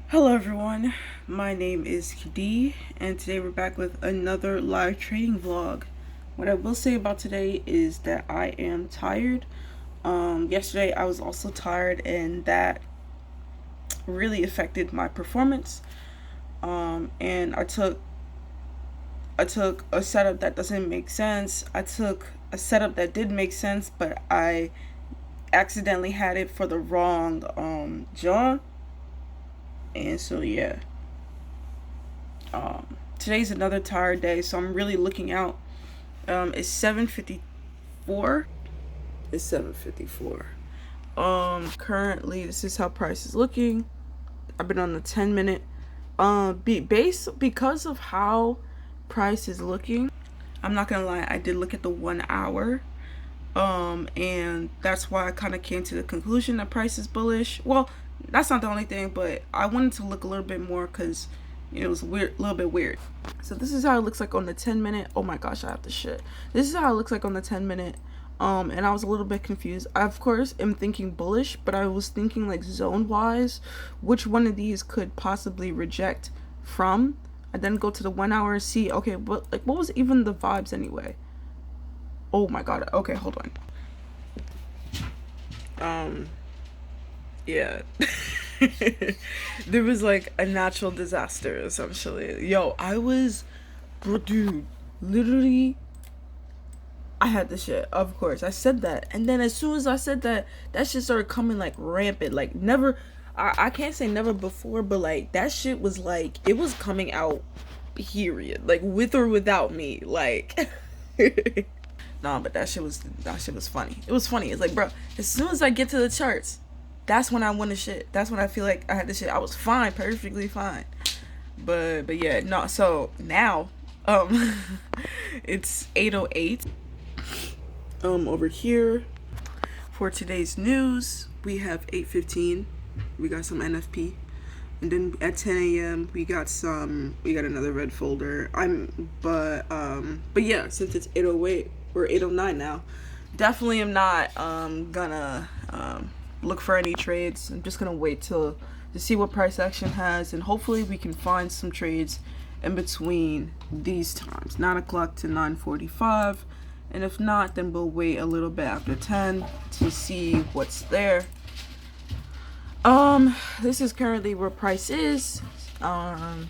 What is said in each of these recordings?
Hello everyone, my name is Kadi and today we're back with another live trading vlog. What I will say about today is that I am tired. Yesterday I was also tired and that really affected my performance. And I took a setup that doesn't make sense. I took a setup that did make sense, but I accidentally had it for the wrong jaw. And so yeah. Today's another tired day, so I'm really looking out. It's 7:54. It's 7:54. Currently, this is how price is looking. I've been on the 10-minute. Because of how price is looking, I'm not gonna lie. I did look at the 1 hour. And that's why I kind of came to the conclusion that price is bullish. Well, that's not the only thing, but I wanted to look a little bit more because it was weird, a little bit weird. So this is how it looks like on the 10-minute. Oh my gosh, I have to shit. This is how it looks like on the 10-minute. And I was a little bit confused. I, of course, am thinking bullish, but I was thinking like zone-wise, which one of these could possibly reject from. I then go to the 1 hour and see, okay, what was even the vibes anyway? Oh my god. Okay, hold on. Yeah. There was like a natural disaster essentially. Yo, dude, literally I had the shit. Of course, I said that. And then as soon as I said that, that shit started coming like rampant. Like never I can't say never before, but like that shit was like it was coming out period. Like with or without me. Like nah, but that shit was funny. It was funny. It's like, bro, as soon as I get to the charts, that's when I want to shit. That's when I feel like I had the shit. I was fine, perfectly fine. But yeah, no. So now, it's 8:08. Over here for today's news, we have 8:15. We got some NFP, and then at 10 a.m. we got another red folder. But yeah, since it's 8:08 or 8:09 now, definitely am not gonna look for any trades. I'm just gonna wait to see what price action has, and hopefully we can find some trades in between these times, 9 o'clock to 9:45. And if not, then we'll wait a little bit after 10 to see what's there. This is currently where price is. I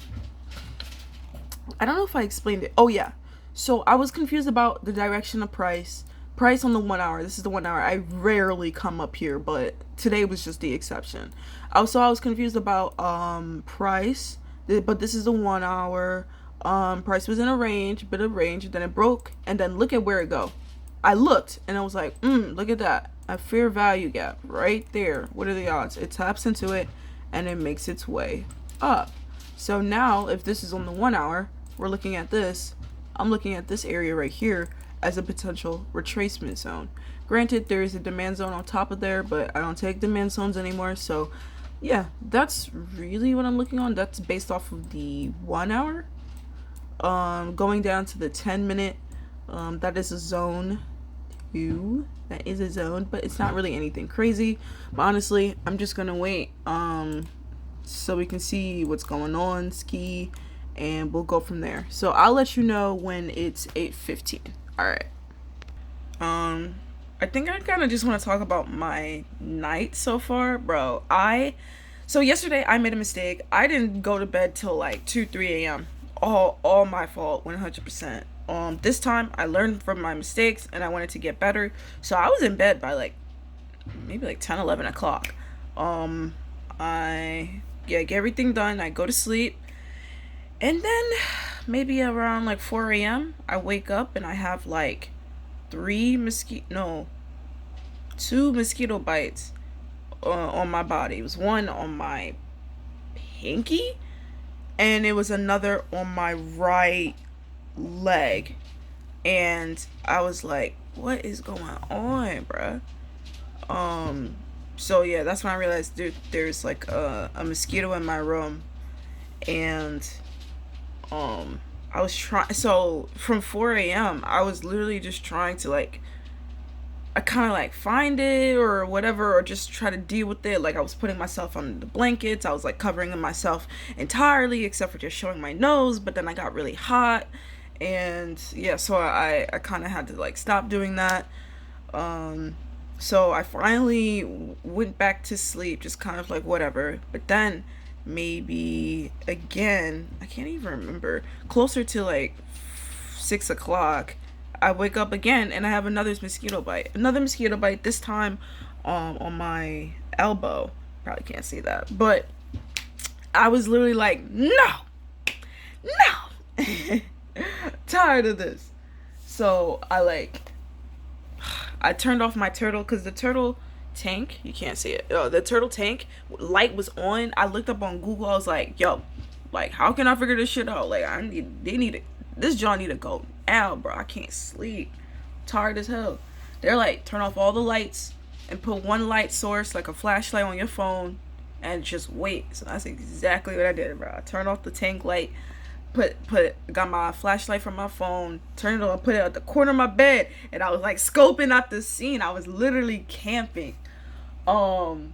don't know if I explained it. Oh yeah. So I was confused about the direction of price. Price on the 1 hour. This is the 1 hour. I rarely come up here, but today was just the exception. Also, I was confused about price, but this is the 1 hour. Price was in a range, bit of range, then it broke, and then look at where it go. I looked and I was like, look at that. A fair value gap right there. What are the odds? It taps into it and it makes its way up. So now if this is on the 1 hour, we're looking at this. I'm looking at this area right here as a potential retracement zone. Granted, there is a demand zone on top of there, but I don't take demand zones anymore. So yeah, that's really what I'm looking on. That's based off of the 1 hour. Going down to the 10-minute, that is a zone 2. That is a zone, but it's not really anything crazy. But honestly, I'm just gonna wait so we can see what's going on, ski, and we'll go from there. So I'll let you know when it's 8:15. All right. I think I kind of just want to talk about my night so far, bro. So yesterday I made a mistake. I didn't go to bed till like 2-3 a.m. All my fault, 100%. This time I learned from my mistakes and I wanted to get better. So I was in bed by like maybe like 10-11 o'clock. I get everything done. I go to sleep. And then maybe around like 4 a.m. I wake up and I have like 2 mosquito bites on my body. It was one on my pinky and it was another on my right leg. And I was like, what is going on, bruh? So yeah, that's when I realized there's like a mosquito in my room. And I was trying, so from 4 a.m. I was literally just trying to like, I kind of like find it or whatever, or just try to deal with it. Like I was putting myself under the blankets. I was like covering myself entirely except for just showing my nose. But then I got really hot, and yeah, so I kind of had to like stop doing that. So I finally went back to sleep, just kind of like whatever. But then maybe again, I can't even remember, closer to like 6 o'clock, I wake up again and I have another mosquito bite. Another mosquito bite, this time on my elbow. Probably can't see that. But I was literally like, no! No! Tired of this. So I turned off my turtle, because the turtle tank, you can't see it. The turtle tank light was on. I looked up on Google. I was like, yo, like, how can I figure this shit out? Like, this John need to go now, bro. I can't sleep. Tired as hell. They're like, turn off all the lights and put one light source, like a flashlight, on your phone and just wait. So that's exactly what I did, bro. I turned off the tank light, got my flashlight from my phone, turned it on, put it at the corner of my bed, and I was like scoping out the scene. I was literally camping. Yeah,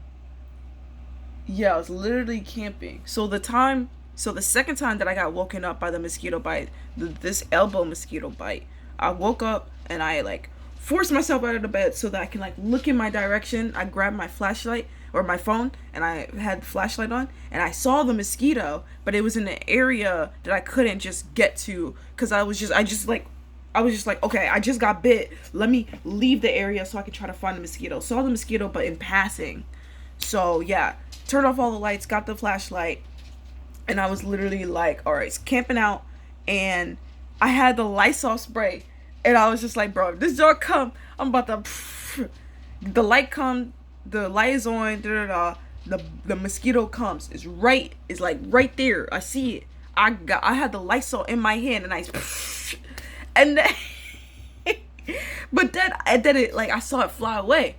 I was literally camping. So the second time that I got woken up by the mosquito bite, this elbow mosquito bite, I woke up and I like forced myself out of the bed so that I can like look in my direction. I grabbed my flashlight or my phone and I had the flashlight on and I saw the mosquito, but it was in an area that I couldn't just get to because I was just like, okay, I just got bit. Let me leave the area so I can try to find the mosquito. Saw the mosquito, but in passing. So yeah, turned off all the lights, got the flashlight, and I was literally like, all right, it's camping out, and I had the Lysol spray, and I was just like, bro, if this dog come, I'm about to, the light is on, the mosquito comes, it's like right there, I see it, I had the Lysol in my hand, and and then, but then it, like, I saw it fly away,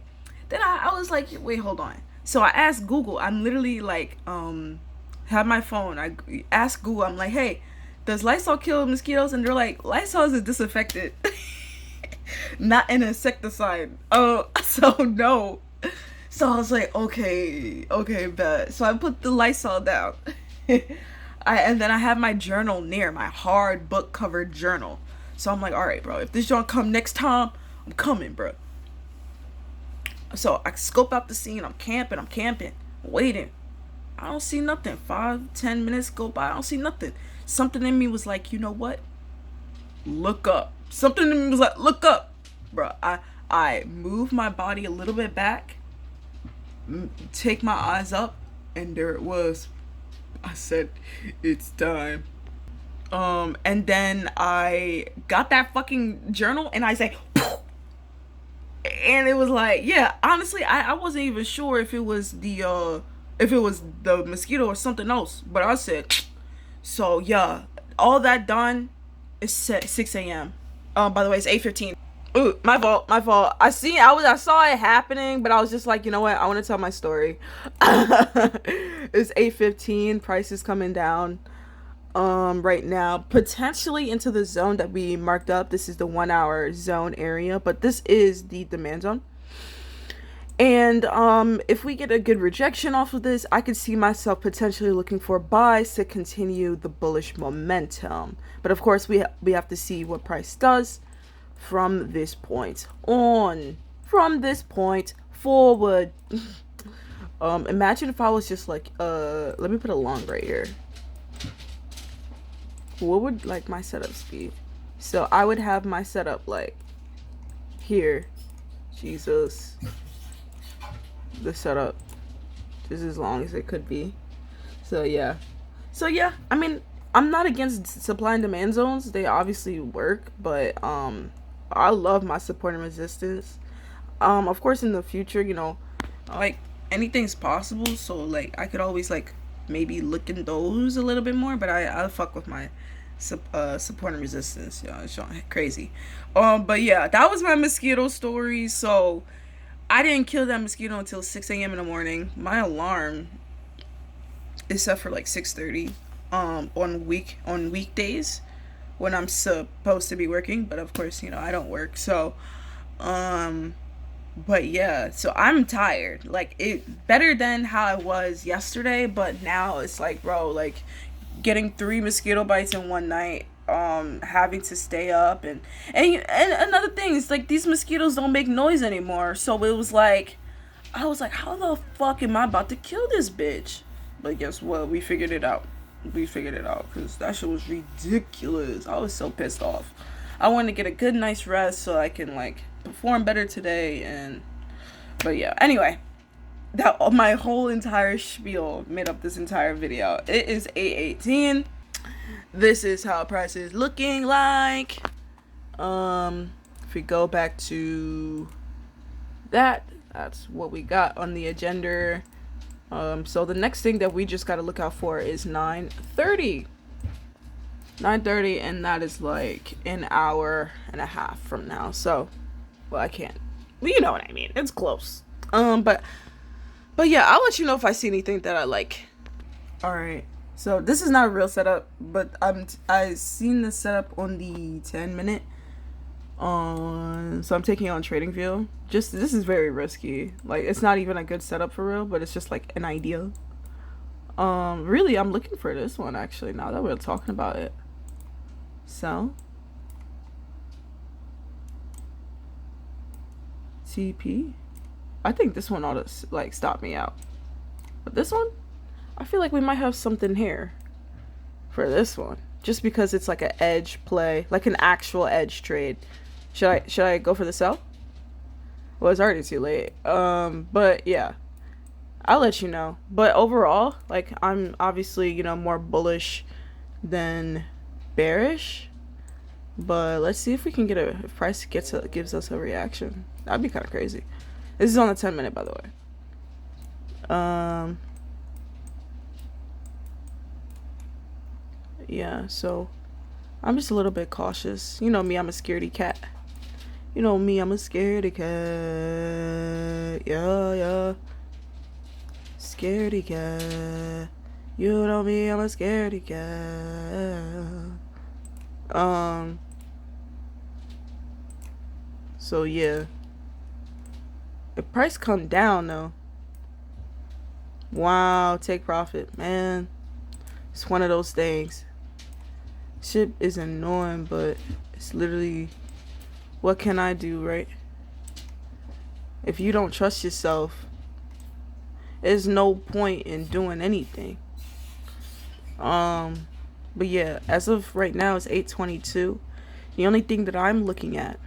then I was like, wait, hold on, so I asked Google, I'm literally like, have my phone, I asked Google, I'm like, hey, does Lysol kill mosquitoes? And they're like, Lysol is a disinfectant, not an insecticide. Oh, so no. So I was like, okay, bet. So I put the Lysol down. And then I have my journal near, my hard book covered journal. So I'm like, all right, bro, if this don't come next time, I'm coming, bro. So I scope out the scene, I'm camping, waiting. I don't see nothing. 5-10 minutes go by, I don't see nothing. Something in me was like, you know what? Look up. Something in me was like, look up. Bro, I moved my body a little bit back, take my eyes up, and there it was. I said, it's time. And then I got that fucking journal, and I said, and it was like, yeah, honestly, I wasn't even sure if it was the mosquito or something else, but I said, so yeah, all that done is 6 a.m. By the way, it's 8:15. Ooh, my fault. I saw it happening, but I was just like, you know what? I want to tell my story. It's 8:15. Price is coming down right now, potentially into the zone that we marked up. This is the 1 hour zone area, but this is the demand zone. And if we get a good rejection off of this, I could see myself potentially looking for buys to continue the bullish momentum. But of course, we have to see what price does from this point on. From this point forward. Imagine if I was just like, let me put a long right here. What would like my setups be? So I would have my setup like here. Jesus. The setup just as long as it could be. So yeah, I mean, I'm not against supply and demand zones, they obviously work, but I love my support and resistance. Of course in the future, you know, like anything's possible, so like I could always like maybe look in those a little bit more, but I'll fuck with my support and resistance. Yeah, it's crazy. But yeah, that was my mosquito story. So I didn't kill that mosquito until 6 a.m. in the morning. My alarm is set for like 6:30 on weekdays when I'm supposed to be working, but of course, you know, I don't work. So But yeah, so I'm tired. Like, it better than how I was yesterday, but now it's like, bro, like getting 3 mosquito bites in one night, having to stay up, and another thing is like these mosquitoes don't make noise anymore. So it was like, I was like, how the fuck am I about to kill this bitch? But guess what? We figured it out. We figured it out because that shit was ridiculous. I was so pissed off. I wanted to get a good night's rest so I can like perform better today. And but yeah, anyway, that my whole entire spiel made up this entire video. It is 8:18. This is how price is looking like. If we go back to that, that's what we got on the agenda. So the next thing that we just got to look out for is 9:30. 9:30, and that is like an hour and a half from now. So, well, I can't. Well, you know what I mean. It's close. But yeah, I'll let you know if I see anything that I like. All right. So this is not a real setup, but I seen the setup on the 10-minute. So I'm taking on TradingView. Just this is very risky. Like, it's not even a good setup for real, but it's just like an idea. Really, I'm looking for this one actually. Now that we're talking about it, sell TP. I think this one ought to like stop me out, but this one, I feel like we might have something here for this one, just because it's like an edge play, like an actual edge trade. Should I go for the sell? Well, it's already too late. But yeah, I'll let you know. But overall, like, I'm obviously, you know, more bullish than bearish. But let's see if we can get if price gives us a reaction. That'd be kind of crazy. This is on the 10-minute, by the way. Yeah, so I'm just a little bit cautious. You know me, I'm a scaredy cat. You know me, I'm a scaredy cat. Yeah. Scaredy cat. You know me, I'm a scaredy cat. So yeah. If price come down though. Wow, take profit, man. It's one of those things. Shit is annoying, but it's literally, what can I do, right? If you don't trust yourself, there's no point in doing anything. But yeah, as of right now, it's 8:22. The only thing that I'm looking at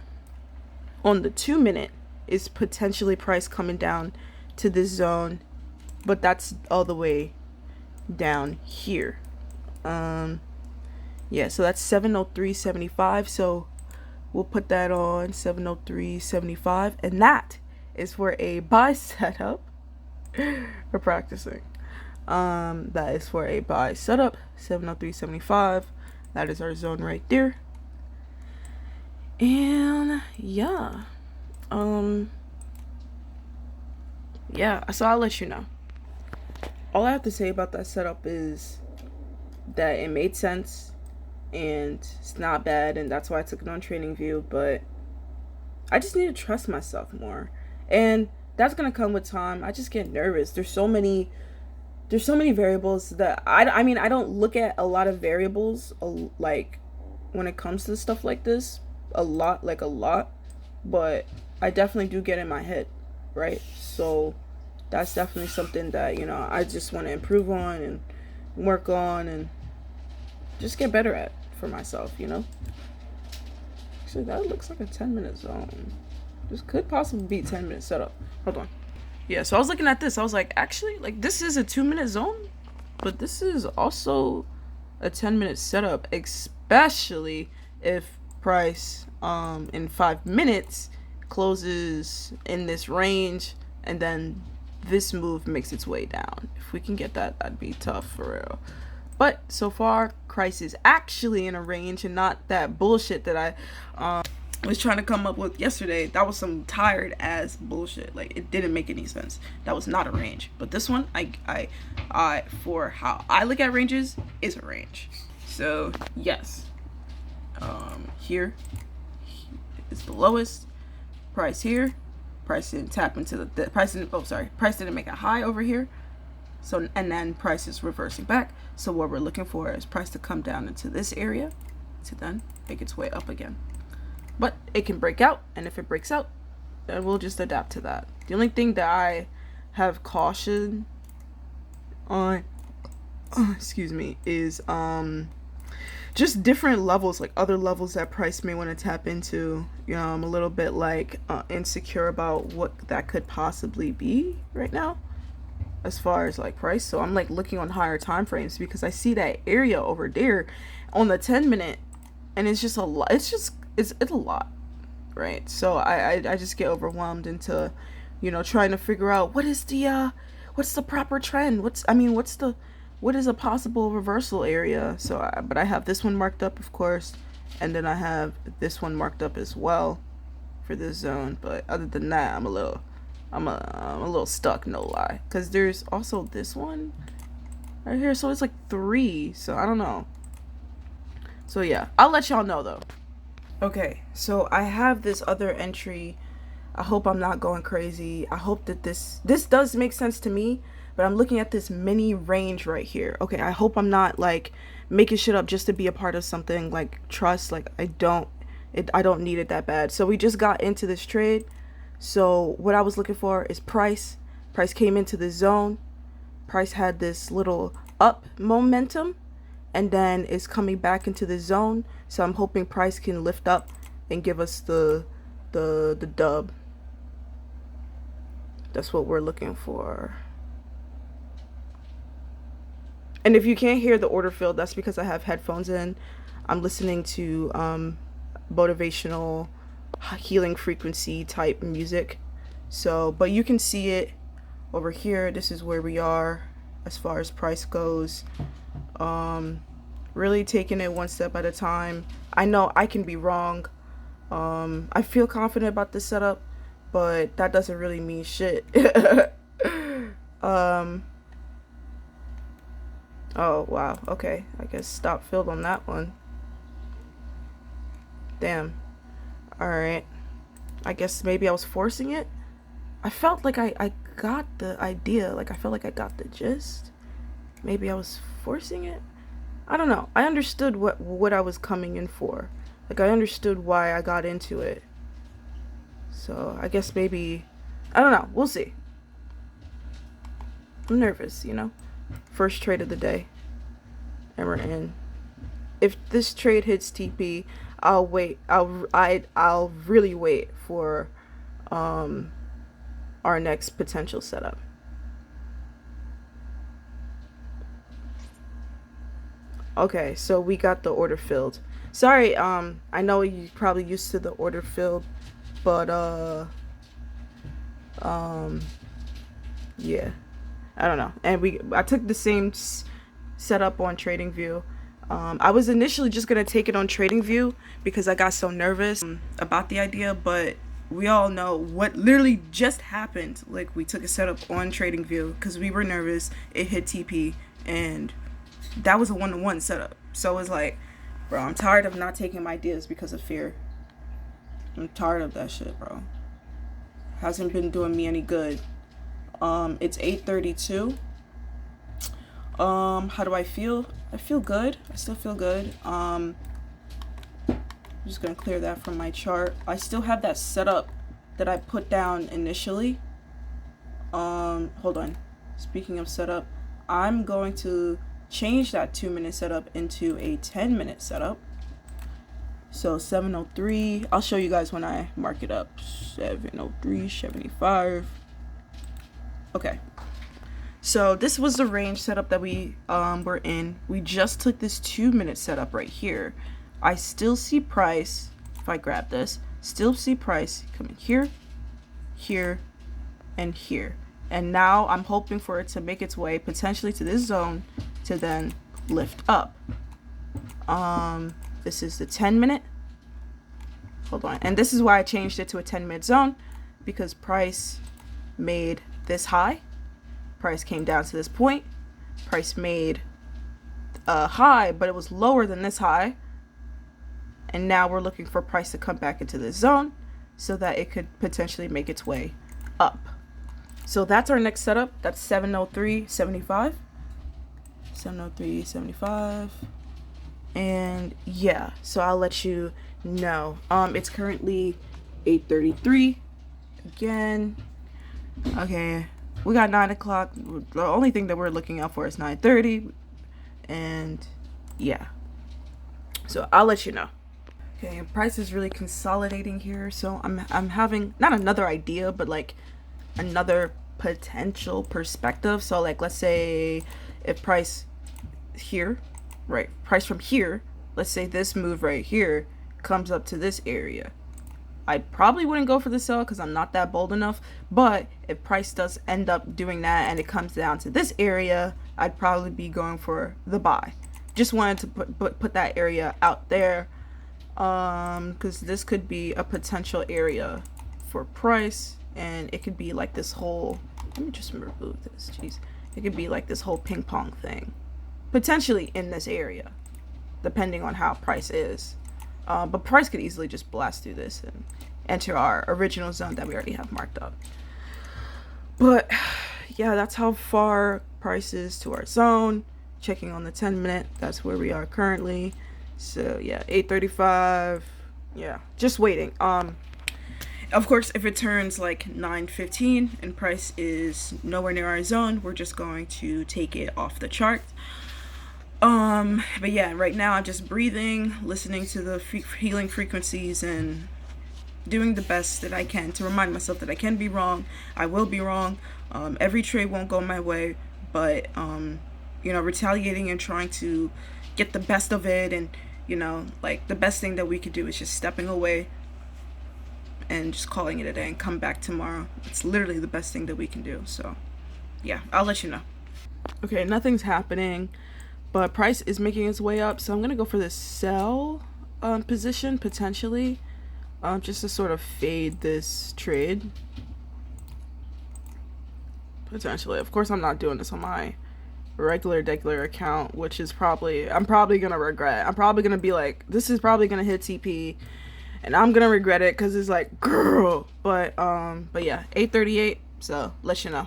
on the 2-minute is potentially price coming down to this zone, but that's all the way down here. Yeah, so that's 703.75. So we'll put that on 703.75, and that is for a buy setup. We're practicing. That is for a buy setup, 703.75. That is our zone right there. And yeah, yeah. So I'll let you know. All I have to say about that setup is that it made sense and it's not bad, and that's why I took it on TradingView. But I just need to trust myself more, and that's gonna come with time. I just get nervous. There's so many variables that I mean, I don't look at a lot of variables like when it comes to stuff like this a lot, but I definitely do get in my head, right? So that's definitely something that, you know, I just want to improve on and work on and just get better at for myself, you know. Actually, that looks like a 10-minute zone. This could possibly be 10-minute setup. Hold on. Yeah, so I was looking at this. I was like, actually, like, this is a 2-minute zone, but this is also a 10-minute setup, especially if price in 5 minutes closes in this range and then this move makes its way down. If we can get that, that'd be tough for real. But so far, price is actually in a range and not that bullshit that I was trying to come up with yesterday. That was some tired ass bullshit. Like, it didn't make any sense. That was not a range. But this one, I for how I look at ranges, is a range. So yes, here is the lowest price here, price didn't tap into the price didn't, oh sorry, price didn't make a high over here. So, and then price is reversing back. So what we're looking for is price to come down into this area to then make its way up again. But it can break out, and if it breaks out, then we'll just adapt to that. The only thing that I have caution on, excuse me, is just different levels, like other levels that price may want to tap into. You know, I'm a little bit like insecure about what that could possibly be right now as far as like price. So I'm like looking on higher time frames because I see that area over there on the 10-minute, and it's just a lot. It's a lot, right? So I just get overwhelmed into, you know, trying to figure out what is the what's the proper trend, what is a possible reversal area. So but I have this one marked up, of course, and then I have this one marked up as well for this zone. But other than that, I'm a little stuck, no lie, because there's also this one right here, so it's like 3, so I don't know. So yeah, I'll let y'all know though. Okay, so I have this other entry. I hope I'm not going crazy. I hope that this does make sense to me, but I'm looking at this mini range right here. Okay, I hope I'm not like making shit up just to be a part of something. Like, trust, like I don't need it that bad. So we just got into this trade. So what I was looking for is price. Price came into the zone. Price had this little up momentum, and then is coming back into the zone. So I'm hoping price can lift up and give us the dub. That's what we're looking for. And if you can't hear the order field, that's because I have headphones in. I'm listening to motivational healing frequency type music. So, but you can see it over here. This is where we are as far as price goes. Really taking it one step at a time. I know I can be wrong. I feel confident about this setup, but that doesn't really mean shit. Oh wow, okay, I guess stop filled on that one. Damn. Alright, I guess maybe I was forcing it. I felt like I got the idea, like I felt like I got the gist. Maybe I was forcing it. I don't know. I understood what I was coming in for. Like, I understood why I got into it. So I guess maybe, I don't know, we'll see. I'm nervous, you know. First trade of the day, and we're in. If this trade hits TP, I'll wait. I'll really wait for our next potential setup. Okay, so we got the order filled. Sorry, I know you're probably used to the order filled, but yeah, I don't know. And I took the same setup on TradingView. I was initially just gonna take it on TradingView because I got so nervous about the idea, but we all know what literally just happened. Like, we took a setup on TradingView because we were nervous. It hit TP, and that was a 1-to-1 setup. So it's like, bro, I'm tired of not taking my ideas because of fear. I'm tired of that shit, bro. Hasn't been doing me any good. It's 8:32. How do I feel? I feel good. I still feel good. I'm just gonna clear that from my chart. I still have that setup that I put down initially. Hold on. Speaking of setup, I'm going to change that 2-minute setup into a 10-minute setup. So 703, I'll show you guys when I mark it up. 703.75. Okay, so this was the range setup that we were in. We just took this 2-minute setup right here. I still see price, if I grab this, still see price coming here, here, and here. And now I'm hoping for it to make its way potentially to this zone to then lift up. This is the 10-minute. Hold on. And this is why I changed it to a 10-minute zone, because price made this high. Price came down to this point. Price made a high, but it was lower than this high. And now we're looking for price to come back into this zone so that it could potentially make its way up. So that's our next setup. That's 703.75. 703.75. And yeah, so I'll let you know. It's currently 8:33 again. Okay, we got 9 o'clock. The only thing that we're looking out for is 9:30. And yeah, so I'll let you know. Okay, price is really consolidating here, so I'm having not another idea, but like another potential perspective. So like, let's say if price here, right, price from here, let's say this move right here comes up to this area, I probably wouldn't go for the sell because I'm not that bold enough. But if price does end up doing that and it comes down to this area, I'd probably be going for the buy. Just wanted to put that area out there, because this could be a potential area for price, and it could be like this whole, let me just remove this, jeez, it could be like this whole ping pong thing potentially in this area depending on how price is. But price could easily just blast through this and enter our original zone that we already have marked up. But yeah, that's how far price is to our zone. Checking on the 10-minute, that's where we are currently. So yeah, 8:35. Yeah, just waiting. Of course, if it turns like 9:15 and price is nowhere near our zone, we're just going to take it off the chart. But yeah, right now I'm just breathing, listening to the healing frequencies, and doing the best that I can to remind myself that I can be wrong. I will be wrong. Every trade won't go my way, but retaliating and trying to get the best of it, and like the best thing that we could do is just stepping away and just calling it a day and come back tomorrow. It's literally the best thing that we can do. So yeah, I'll let you know. Okay, nothing's happening, but price is making its way up, so I'm gonna go for this sell position potentially, just to sort of fade this trade potentially. Of course, I'm not doing this on my regular account, which is I'm probably gonna regret. I'm probably gonna be like, this is probably gonna hit TP, and I'm gonna regret it because it's like, girl. But yeah, 8:38. So let you know.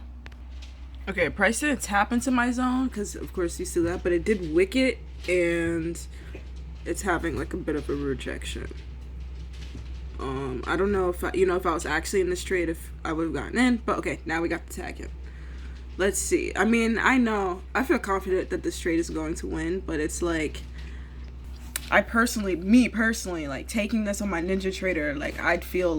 Okay, price didn't tap into my zone because of course you see that, but it did wick it, and it's having like a bit of a rejection. I don't know if if I was actually in this trade, if I would have gotten in, but okay, now we got the tag in. Let's see. I mean, I feel confident that this trade is going to win, but it's like, me personally, like taking this on my Ninja Trader, like I'd feel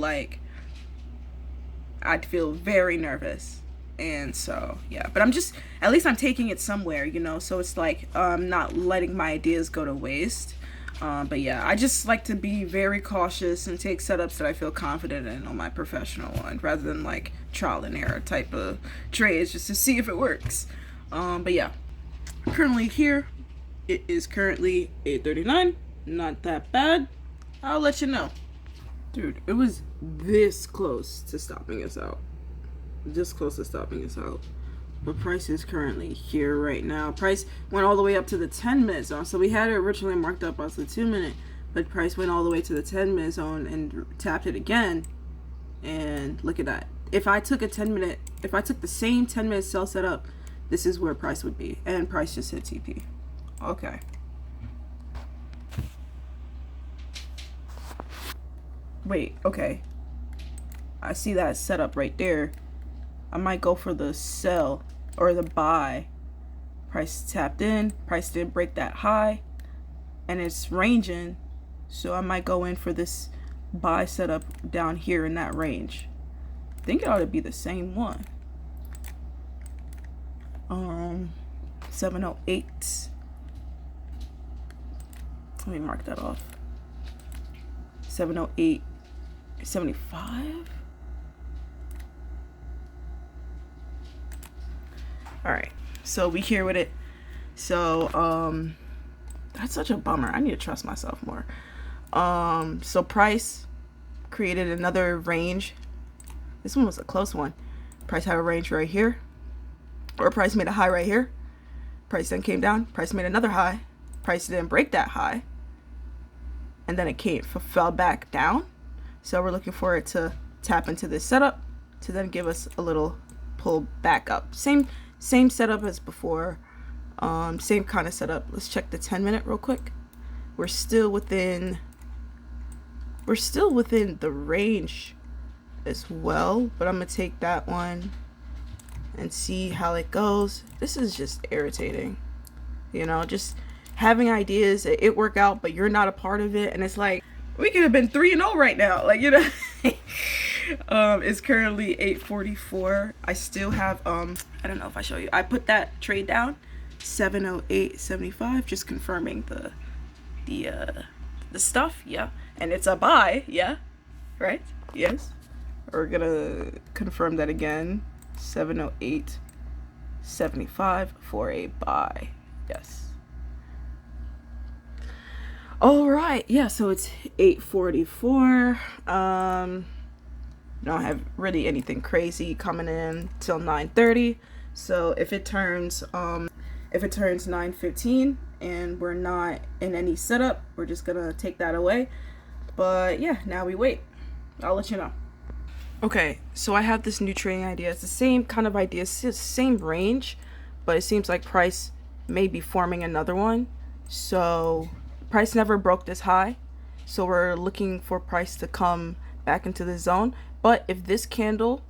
very nervous. And so, yeah, but at least I'm taking it somewhere, so it's like, I'm not letting my ideas go to waste. But yeah, I just like to be very cautious and take setups that I feel confident in on my professional one, rather than like trial and error type of trades just to see if it works. But yeah, currently here, it is currently 8:39. Not that bad. I'll let you know. Dude, it was this close to stopping us out. This close to stopping us out. But price is currently here right now. Price went all the way up to the 10-minute zone. So we had it originally marked up as the 2-minute, but price went all the way to the 10-minute zone and tapped it again. And look at that. If I took the same 10-minute sell setup, this is where price would be. And price just hit TP. Okay. Wait, okay. I see that setup right there. I might go for the sell or the buy. Price tapped in. Price didn't break that high, and it's ranging, so I might go in for this buy setup down here in that range. I think it ought to be the same one. 708. Let me mark that off. 708.75. All right, so we here with it. So that's such a bummer. I need to trust myself more. So price created another range. This one was a close one. Price had a range right here, or price made a high right here. Price then came down. Price made another high. Price didn't break that high, and then it fell back down. So we're looking for it to tap into this setup to then give us a little pull back up. Same setup as before. Same kind of setup. Let's check the 10-minute real quick. We're still within the range as well, but I'm gonna take that one and see how it goes. This is just irritating, you know, just having ideas it work out, but you're not a part of it, and it's like we could have been 3-0 right now, like, you know. It's currently 8:44. I still have I don't know if I show you, I put that trade down 708.75, just confirming the stuff. Yeah, and it's a buy. Yeah, right. Yes, we're gonna confirm that again. 708.75 for a buy. Yes. All right. Yeah, so it's 8:44. Don't have really anything crazy coming in till 9:30. So if it turns 9:15 and we're not in any setup, we're just gonna take that away. But yeah, now we wait. I'll let you know. Okay, so I have this new trading idea. It's the same kind of idea, it's the same range, but it seems like price may be forming another one. So price never broke this high, so we're looking for price to come back into the zone. But if this candle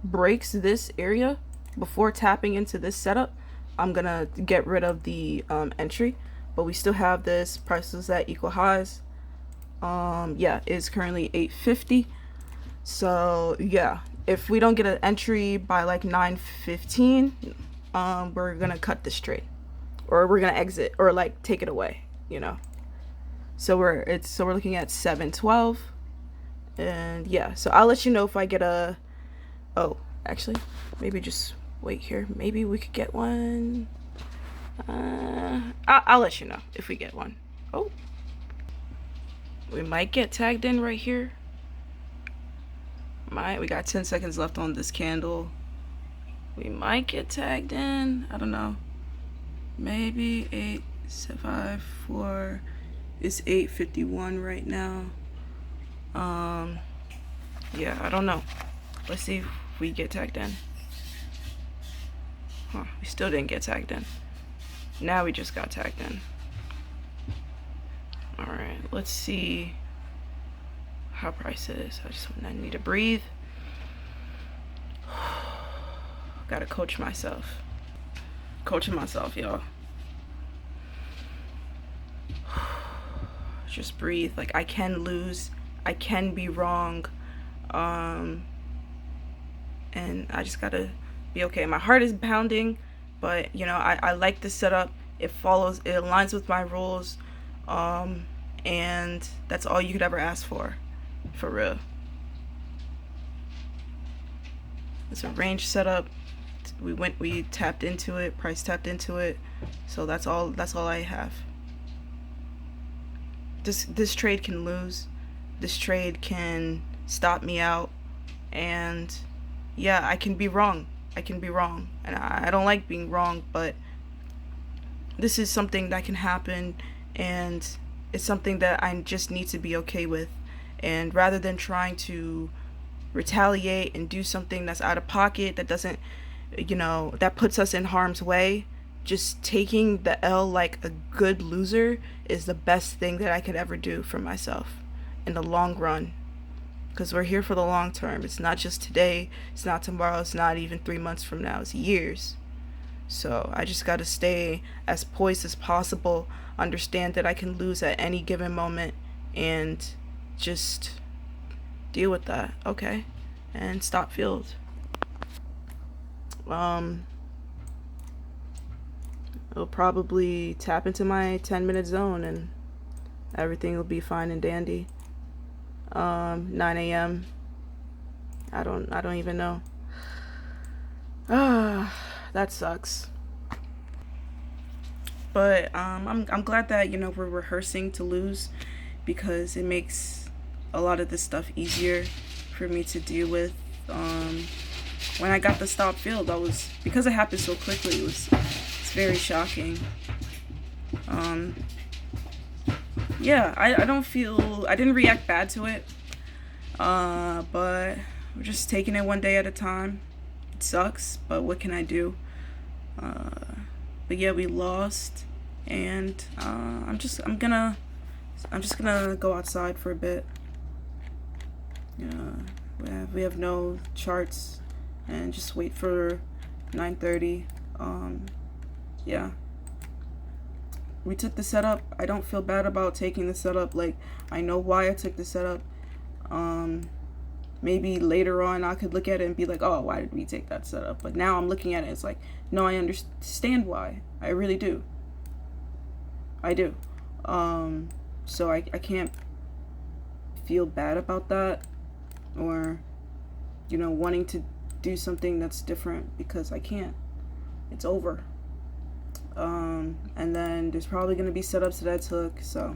breaks this area before tapping into this setup, I'm gonna get rid of the entry. But we still have this prices at equal highs. Yeah, it's currently 850. So yeah, if we don't get an entry by like 9:15, we're gonna cut this trade, or we're gonna exit, or like take it away, you know. So we're looking at 712, and yeah. So I'll let you know if I get a. Oh, actually, maybe just wait here. Maybe we could get one. I'll let you know if we get one. Oh, we might get tagged in right here. We got 10 seconds left on this candle. We might get tagged in. I don't know. Maybe 8.54. It's 8:51 right now. Yeah, I don't know. Let's see if we get tagged in. Huh, we still didn't get tagged in. Now we just got tagged in. Alright, let's see how price is. I need to breathe. Gotta coach myself. Coaching myself, y'all. Just breathe. Like, I can lose. I can be wrong. And I just gotta be okay. My heart is pounding, but you know, I like this setup. It aligns with my rules. And that's all you could ever ask for real. It's a range setup. We tapped into it, price tapped into it. So that's all I have. This trade can lose. This trade can stop me out. And yeah, I can be wrong. And I don't like being wrong, but this is something that can happen, and it's something that I just need to be okay with. And rather than trying to retaliate and do something that's out of pocket, that doesn't, you know, that puts us in harm's way, just taking the L like a good loser is the best thing that I could ever do for myself in the long run. Because we're here for the long term. It's not just today, it's not tomorrow, it's not even 3 months from now, it's years. So I just got to stay as poised as possible, understand that I can lose at any given moment, and just deal with that, okay? And stop field. It'll probably tap into my 10-minute zone and everything will be fine and dandy. 9 a.m. I don't even know. That sucks. But I'm glad that, you know, we're rehearsing to lose, because it makes a lot of this stuff easier for me to deal with. When I got the stop field, because it happened so quickly, it's very shocking. Yeah, I didn't react bad to it. But we're just taking it one day at a time. It sucks, but what can I do? But yeah, we lost, and I'm just gonna go outside for a bit. We have no charts, and just wait for 9:30. Yeah. We took the setup. I don't feel bad about taking the setup. Like, I know why I took the setup. Maybe later on I could look at it and be like, oh, why did we take that setup? But now I'm looking at it, it's like, no, I understand why. I really do. I do. So I can't feel bad about that, or, wanting to do something that's different, because I can't. It's over. And then there's probably going to be setups that I took, so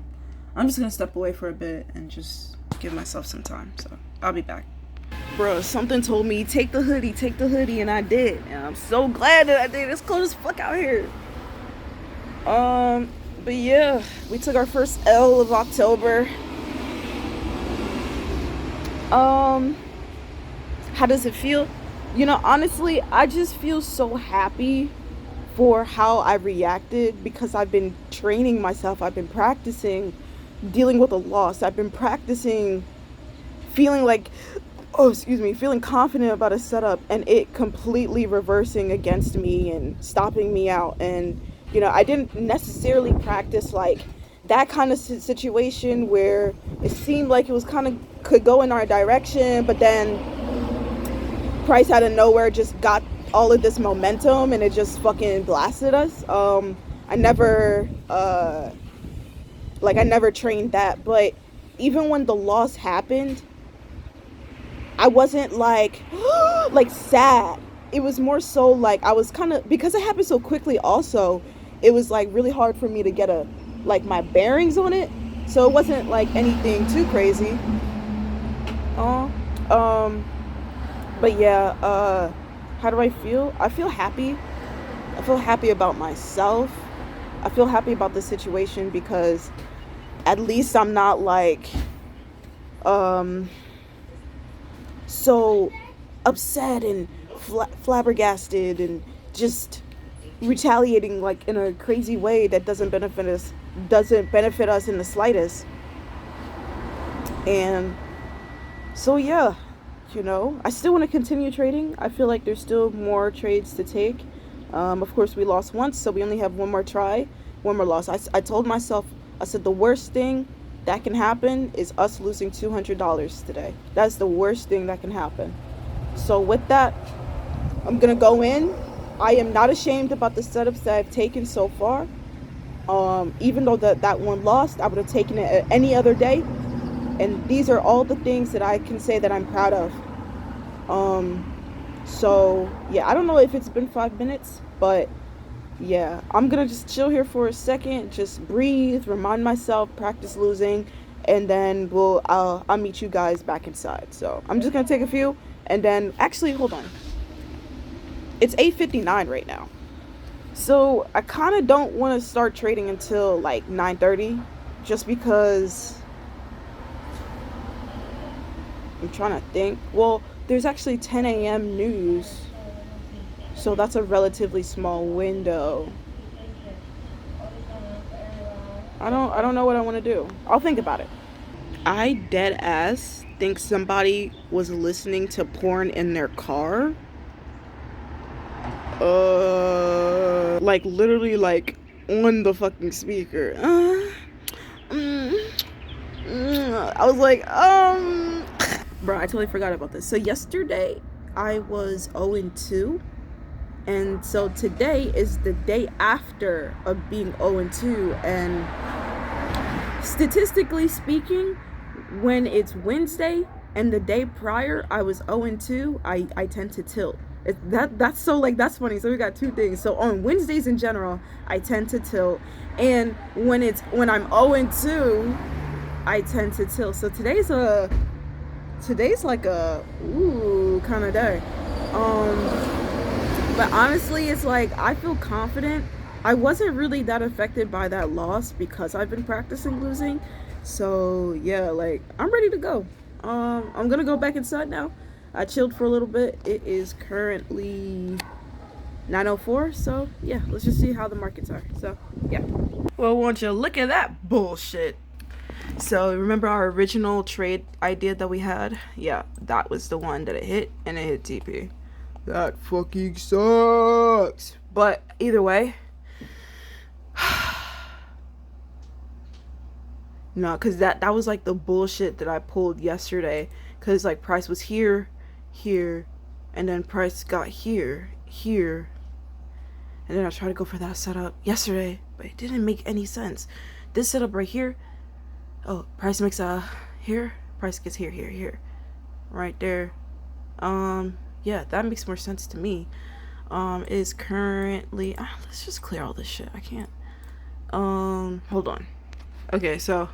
I'm just going to step away for a bit and just give myself some time. So I'll be back. Bro, something told me, take the hoodie, and I did. And I'm so glad that I did. It's cold as fuck out here. But yeah, we took our first L of October. How does it feel? Honestly, I just feel so happy for how I reacted, because I've been training myself. I've been practicing dealing with a loss. I've been practicing feeling feeling confident about a setup, and it completely reversing against me and stopping me out. And I didn't necessarily practice like that kind of situation where it seemed like it was could go in our direction, but then Price out of nowhere just got all of this momentum and it just fucking blasted us. I never trained that, but even when the loss happened, I wasn't like sad. It was more so like I was because it happened so quickly also, it was like really hard for me to get my bearings on it. So it wasn't like anything too crazy. But yeah, how do I feel? I feel happy. I feel happy about myself. I feel happy about the situation, because at least I'm not so upset and flabbergasted and just retaliating in a crazy way that doesn't benefit us in the slightest. And so yeah, I still want to continue trading. I feel like there's still more trades to take. Of course, we lost once, so we only have one more try, one more loss. I told myself, I said the worst thing that can happen is us losing $200 today. That's the worst thing that can happen. So with that, I'm gonna go in. I am not ashamed about the setups that I've taken so far. Even though that one lost, I would have taken it any other day. And these are all the things that I can say that I'm proud of. So yeah, I don't know if it's been 5 minutes, but yeah, I'm gonna just chill here for a second, just breathe, remind myself, practice losing, and then I'll meet you guys back inside. So I'm just gonna take a few, and then actually hold on. It's 8:59 right now. So I kind of don't want to start trading until 9:30, just because I'm trying to think. Well, there's actually 10 a.m. news, so that's a relatively small window. I don't know what I want to do. I'll think about it. I dead ass think somebody was listening to porn in their car. Literally on the fucking speaker. I was like, bro, I totally forgot about this. So yesterday I was 0-2, and so today is the day after of being 0-2, and statistically speaking, when it's Wednesday and the day prior I was 0-2, I tend to tilt. That's funny. So we got two things. So on Wednesdays in general, I tend to tilt, and when I'm 0-2, I tend to tilt. So today's like a ooh kind of day. But honestly, it's I feel confident. I wasn't really that affected by that loss because I've been practicing losing. So yeah, I'm ready to go. I'm gonna go back inside now. I chilled for a little bit. It is currently 9:04, so yeah, let's just see how the markets are. So yeah. Well, won't you look at that bullshit? So remember our original trade idea that we had? Yeah, that was the one that it hit, and it hit TP. That fucking sucks. But either way, no, because that was like the bullshit that I pulled yesterday. Because like price was here, and then price got here, and then I tried to go for that setup yesterday, but it didn't make any sense. This setup right here, oh, price makes here, price gets here, right there. Yeah, that makes more sense to me. Is currently let's just clear all this shit. I can't. Hold on. Okay, so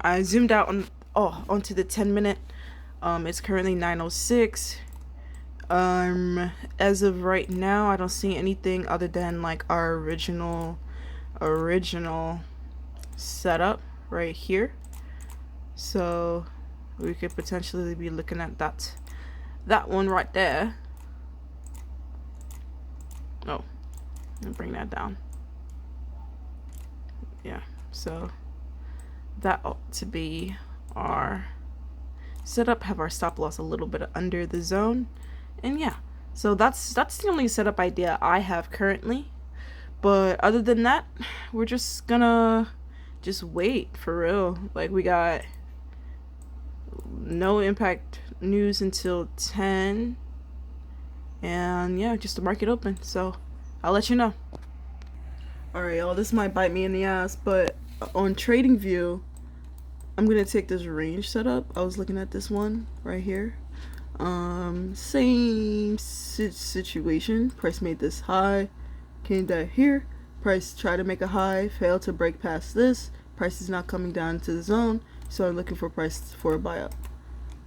I zoomed out onto the 10-minute. It's currently 9:06. As of right now, I don't see anything other than like our original setup right here. So we could potentially be looking at that one right there. Oh, let me bring that down. Yeah, so that ought to be our setup. Have our stop loss a little bit under the zone, and yeah, so that's the only setup idea I have currently. But other than that, we're just gonna wait for real. Like, we got no impact news until 10, and yeah, just the market open. So I'll let you know. Alright, y'all, this might bite me in the ass, but on TradingView, I'm gonna take this range setup. I was looking at this one right here. Same situation. Price made this high, came down here. Price tried to make a high, failed to break past this. Price is not coming down to the zone, so I'm looking for price for a buyout.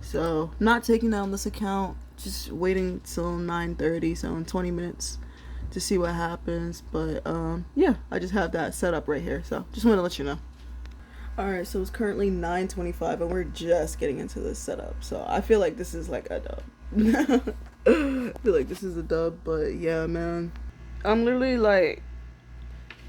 So not taking down this account, just waiting till 9:30, so in 20 minutes to see what happens. But yeah, I just have that set up right here, so just want to let you know. Alright, so it's currently 9:25 and we're just getting into this setup, so I feel like this is like a dub. I feel like this is a dub, but yeah, man, I'm literally like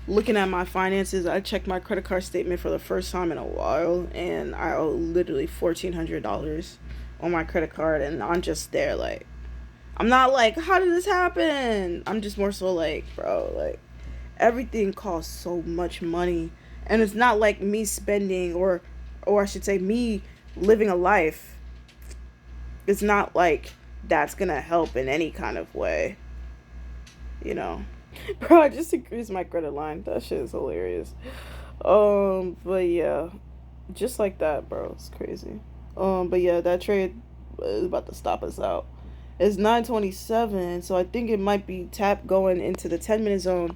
looking at my finances. I checked my credit card statement for the first time in a while, and I owe literally $1,400 on my credit card, and I'm just there like, I'm not like, how did this happen? I'm just more so like, bro, like, everything costs so much money, and it's not like me spending, or I should say me living a life. It's not like that's gonna help in any kind of way, you know. Bro, I just increased my credit line. That shit is hilarious. But yeah, just like that, bro. It's crazy. But yeah, that trade is about to stop us out. It's 9:27, so I think it might be tap going into the 10-minute zone.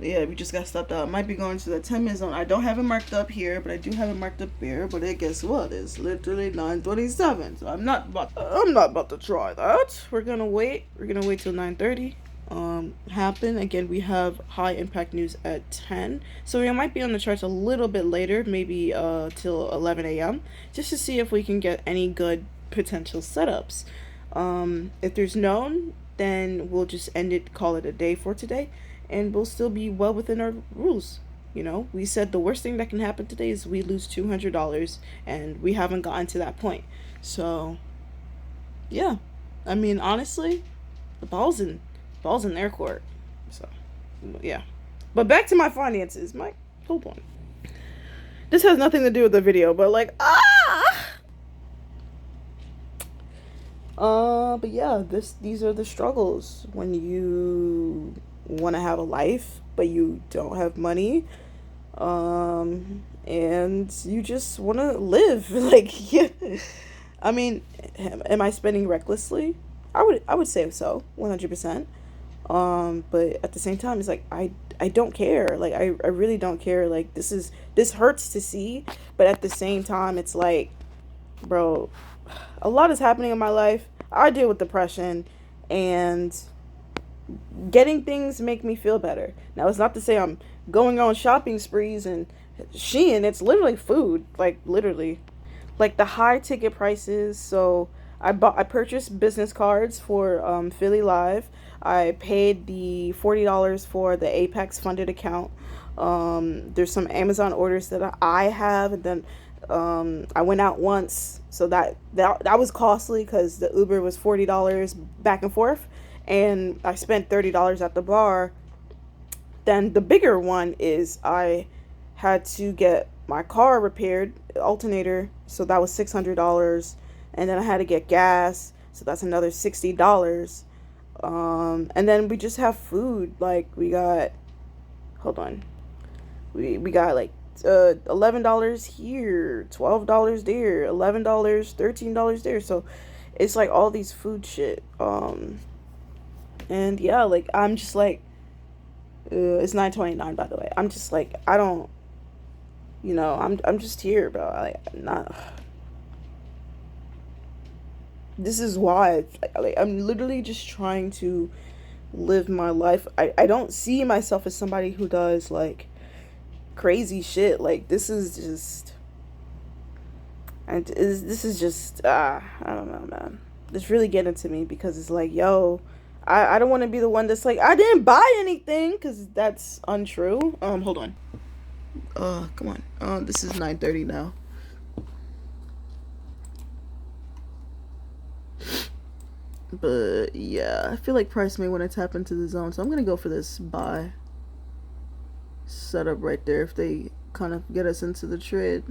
Yeah, we just got stopped out. It might be going to the 10-minute zone. I don't have it marked up here, but I do have it marked up here. But guess what? It's literally 9:27, so I'm not about to try that. We're gonna wait. We're gonna wait till 9:30. Happen again. We have high impact news at 10, so we might be on the charts a little bit later, maybe till 11 a.m. just to see if we can get any good potential setups. If there's none, then we'll just end it, call it a day for today, and we'll still be well within our rules. You know, we said the worst thing that can happen today is we lose $200, and we haven't gotten to that point. So yeah, I mean, honestly, the ball's in their court. So yeah, but back to my finances. Mike, hold on, this has nothing to do with the video, but like, but yeah, these are the struggles when you want to have a life but you don't have money, and you just want to live. Like, yeah. I mean, am I spending recklessly? I would say so, 100%. But at the same time, it's like, I don't care. Like, I really don't care. Like, this hurts to see, but at the same time, it's like, bro, a lot is happening in my life. I deal with depression, and getting things make me feel better. Now, it's not to say I'm going on shopping sprees and Shein. It's literally food. Like, literally like the high ticket prices. So I purchased business cards for Philly Live. I paid the $40 for the Apex funded account. There's some Amazon orders that I have, and then I went out once, so that was costly because the Uber was $40 back and forth, and I spent $30 at the bar. Then the bigger one is I had to get my car repaired, alternator, so that was $600, and then I had to get gas, so that's another $60. And then we just have food. Like we got, hold on, we got like $11 here, $12 there, $11, $13 there. So it's like all these food shit. And yeah, like I'm just like, it's 9:29 by the way. I'm just like, I don't, I'm just here, bro. Like not. This is why like I'm literally just trying to live my life. I don't see myself as somebody who does like crazy shit. Like this is just, and this is just I don't know, man. It's really getting to me because it's like, yo, I don't want to be the one that's like, I didn't buy anything, because that's untrue. Hold on. Come on. This is 9:30 now. But yeah, I feel like price may want to tap into the zone, so I'm gonna go for this buy setup right there. If they kind of get us into the trade,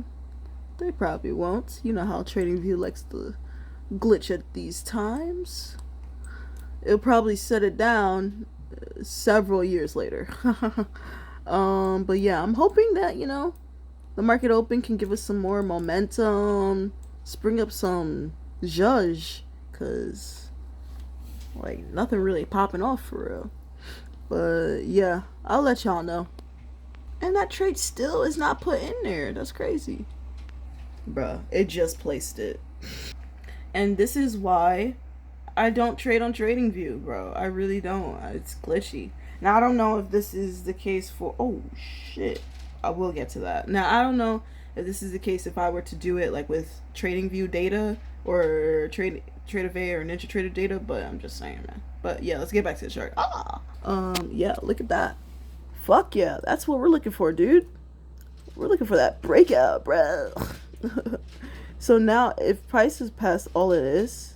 they probably won't. You know how TradingView likes to glitch at these times. It'll probably set it down several years later. But yeah, I'm hoping that, the market open can give us some more momentum, spring up some zhuzh, because like nothing really popping off for real. But yeah, I'll let y'all know. And that trade still is not put in there. That's crazy. Bruh, it just placed it. And this is why I don't trade on TradingView, bro. I really don't. It's glitchy. Now, I don't know if this is the case for... Oh, shit. I will get to that. Now, I don't know if this is the case if I were to do it, like, with TradingView data or TradeAway or NinjaTrader data, but I'm just saying, man. But, yeah, let's get back to the chart. Yeah, look at that. Fuck yeah. That's what we're looking for, dude. We're looking for that breakout, bro. So now, if price is past all of this,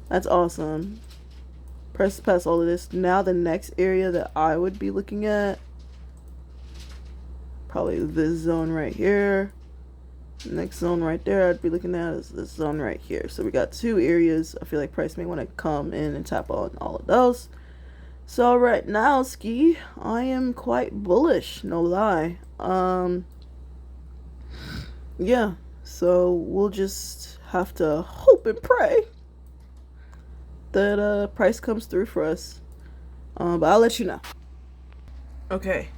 that's awesome. Price is past all of this. Now the next area that I would be looking at, probably this zone right here. The next zone right there I'd be looking at is this zone right here. So we got two areas. I feel like price may want to come in and tap on all of those. So right now, Ski, I am quite bullish, no lie. Yeah, so we'll just have to hope and pray that price comes through for us. But I'll let you know. Okay,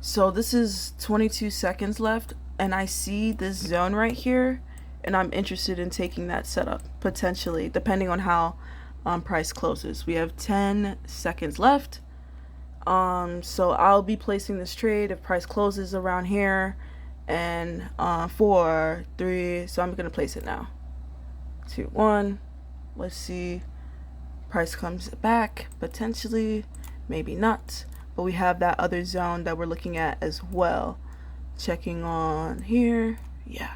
so this is 22 seconds left, and I see this zone right here, and I'm interested in taking that setup, potentially, depending on how price closes. We have 10 seconds left. So I'll be placing this trade if price closes around here, and 4, 3, so I'm gonna place it now. 2, 1. Let's see. Price comes back, potentially, maybe not, but we have that other zone that we're looking at as well. Checking on here. Yeah.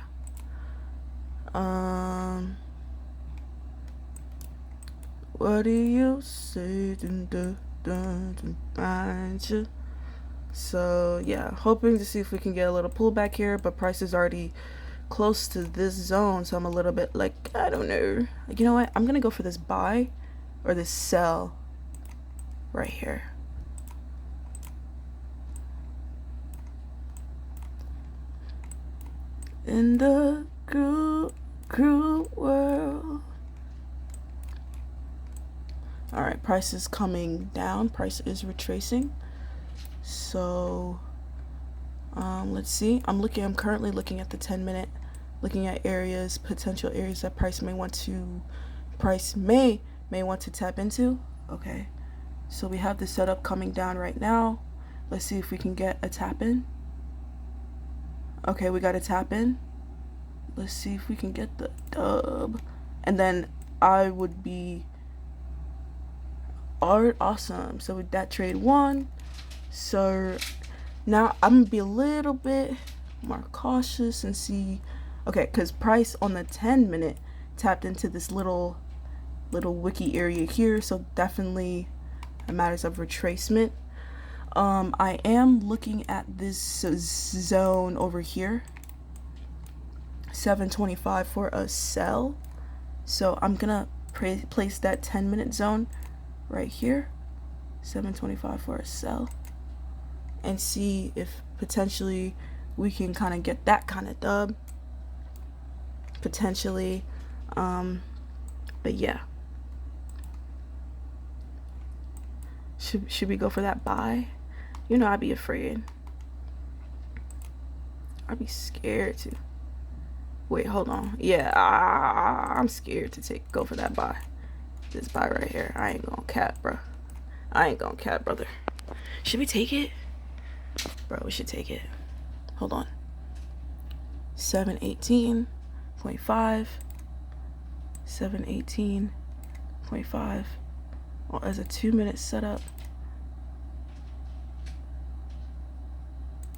What do you say? So yeah, hoping to see if we can get a little pullback here, but price is already close to this zone, so I'm a little bit like, I don't know. Like, you know what? I'm gonna go for this buy or this sell right here. In the cruel world. Alright, price is coming down. Price is retracing. So let's see. I'm currently looking at the 10-minute, looking at areas, potential areas that price may want to tap into. Okay. So we have the setup coming down right now. Let's see if we can get a tap in. Okay, we got a tap in. Let's see if we can get the dub. And then I would be awesome. So with that trade won. So now I'm gonna be a little bit more cautious and see. Okay, because price on the 10-minute tapped into this little wiki area here, so definitely a matters of retracement. I am looking at this zone over here, 725 for a sell. So I'm gonna place that 10-minute zone right here, 725 for a sell, and see if potentially we can kind of get that kind of dub. Potentially, but yeah. Should we go for that buy? You know, I'd be afraid. I'd be scared to. Wait, hold on. Yeah, I'm scared to go for that buy. This buy right here. I ain't gonna cap, bro. I ain't gonna cap, brother. Should we take it? Bro, we should take it. Hold on. 718.5. 718.5. Oh, as a 2-minute setup.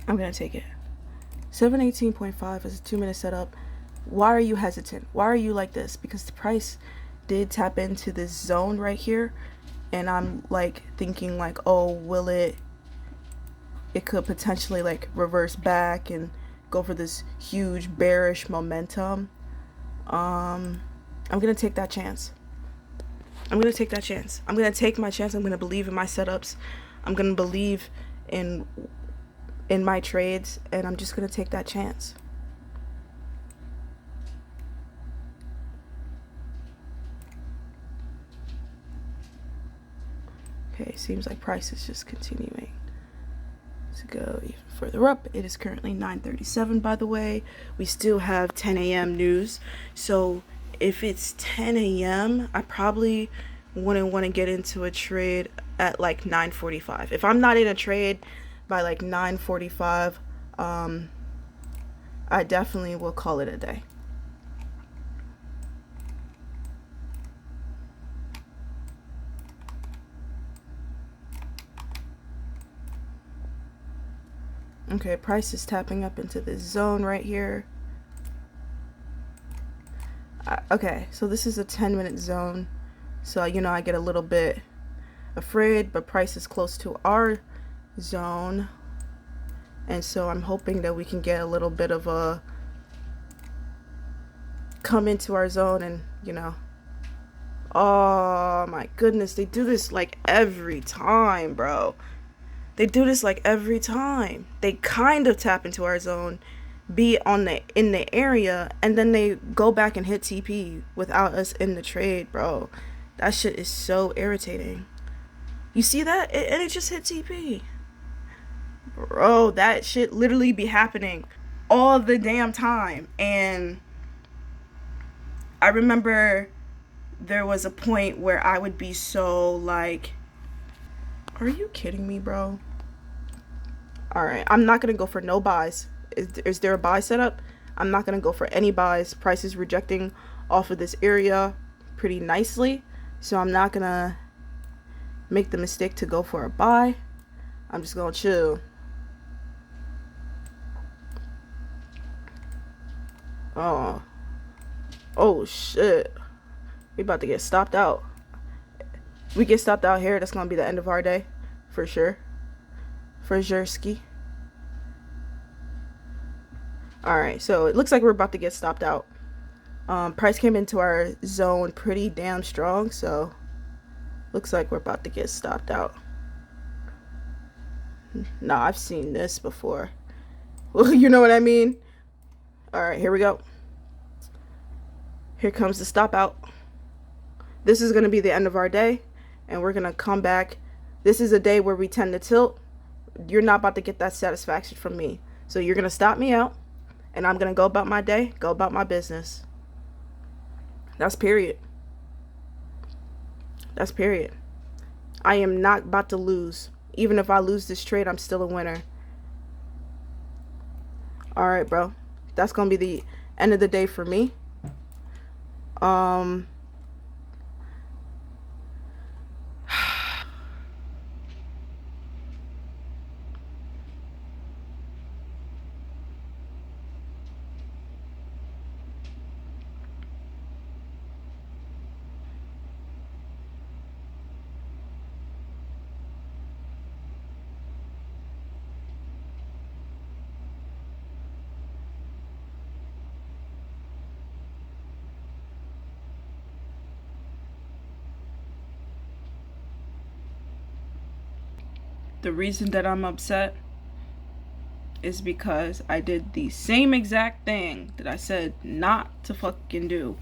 I'm gonna take it. 718.5 as a 2-minute setup. Why are you hesitant? Why are you like this? Because the price did tap into this zone right here, and I'm like thinking like, oh, will it could potentially like reverse back and go for this huge bearish momentum. I'm gonna take that chance. I'm gonna take that chance. I'm gonna take my chance. I'm gonna believe in my setups. I'm gonna believe in my trades, and I'm just gonna take that chance. Okay, seems like price is just continuing to go even further up. It is currently 9:37, by the way. We still have 10 a.m. news, so if it's 10 a.m., I probably wouldn't want to get into a trade at like 9:45. If I'm not in a trade by like 9:45, I definitely will call it a day. Okay, price is tapping up into this zone right here. Okay, so this is a 10-minute zone. So, you know, I get a little bit afraid, but price is close to our zone. And so I'm hoping that we can get a little bit of a come into our zone and, you know. Oh my goodness, they do this like every time, bro. They do this like every time. They kind of tap into our zone, be in the area, and then they go back and hit TP without us in the trade, bro. That shit is so irritating. You see that? And it just hit TP. Bro, that shit literally be happening all the damn time. And I remember there was a point where I would be so like, are you kidding me, bro? Alright, I'm not going to go for no buys. Is there a buy setup? I'm not going to go for any buys. Price is rejecting off of this area pretty nicely. So I'm not going to make the mistake to go for a buy. I'm just going to chill. Oh shit. We about to get stopped out. We get stopped out here, that's going to be the end of our day. For sure. For Jerski. Alright, so it looks like we're about to get stopped out. Price came into our zone pretty damn strong, so looks like we're about to get stopped out. Nah, I've seen this before. You know what I mean? Alright, here we go. Here comes the stop out. This is going to be the end of our day, and we're going to come back. This is a day where we tend to tilt. You're not about to get that satisfaction from me. So you're going to stop me out, and I'm going to go about my day, go about my business. That's period. That's period. I am not about to lose. Even if I lose this trade, I'm still a winner. Alright, bro. That's going to be the end of the day for me. The reason that I'm upset is because I did the same exact thing that I said not to fucking do.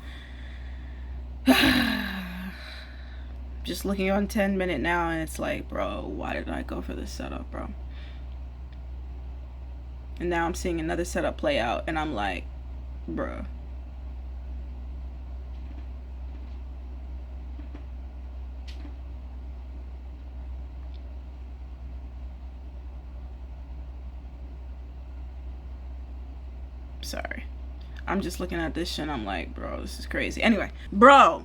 Just looking on 10-minute now, and it's like, bro, why did I go for this setup, bro? And now I'm seeing another setup play out, and I'm like, bro. Sorry. I'm just looking at this shit and I'm like, bro, this is crazy. Anyway, bro,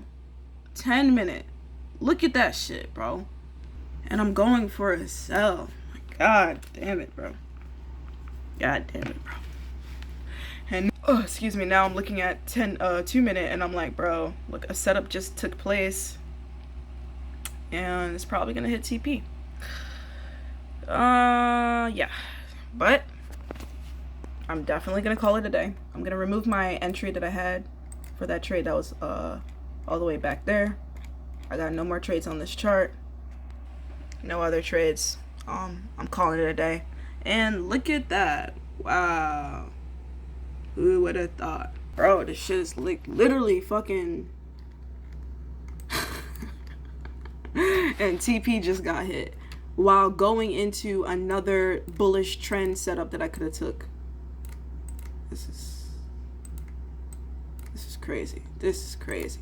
10-minute. Look at that shit, bro. And I'm going for a sell. My God damn it, bro. God damn it, bro. And, oh, excuse me, now I'm looking at 2-minute and I'm like, bro, look, a setup just took place. And it's probably gonna hit TP. Yeah. But I'm definitely gonna call it a day. I'm gonna remove my entry that I had for that trade that was all the way back there. I got no more trades on this chart. No other trades. I'm calling it a day. And look at that. Wow. Who would have thought? Bro, this shit is like literally fucking and TP just got hit while going into another bullish trend setup that I could have took. This is crazy. This is crazy.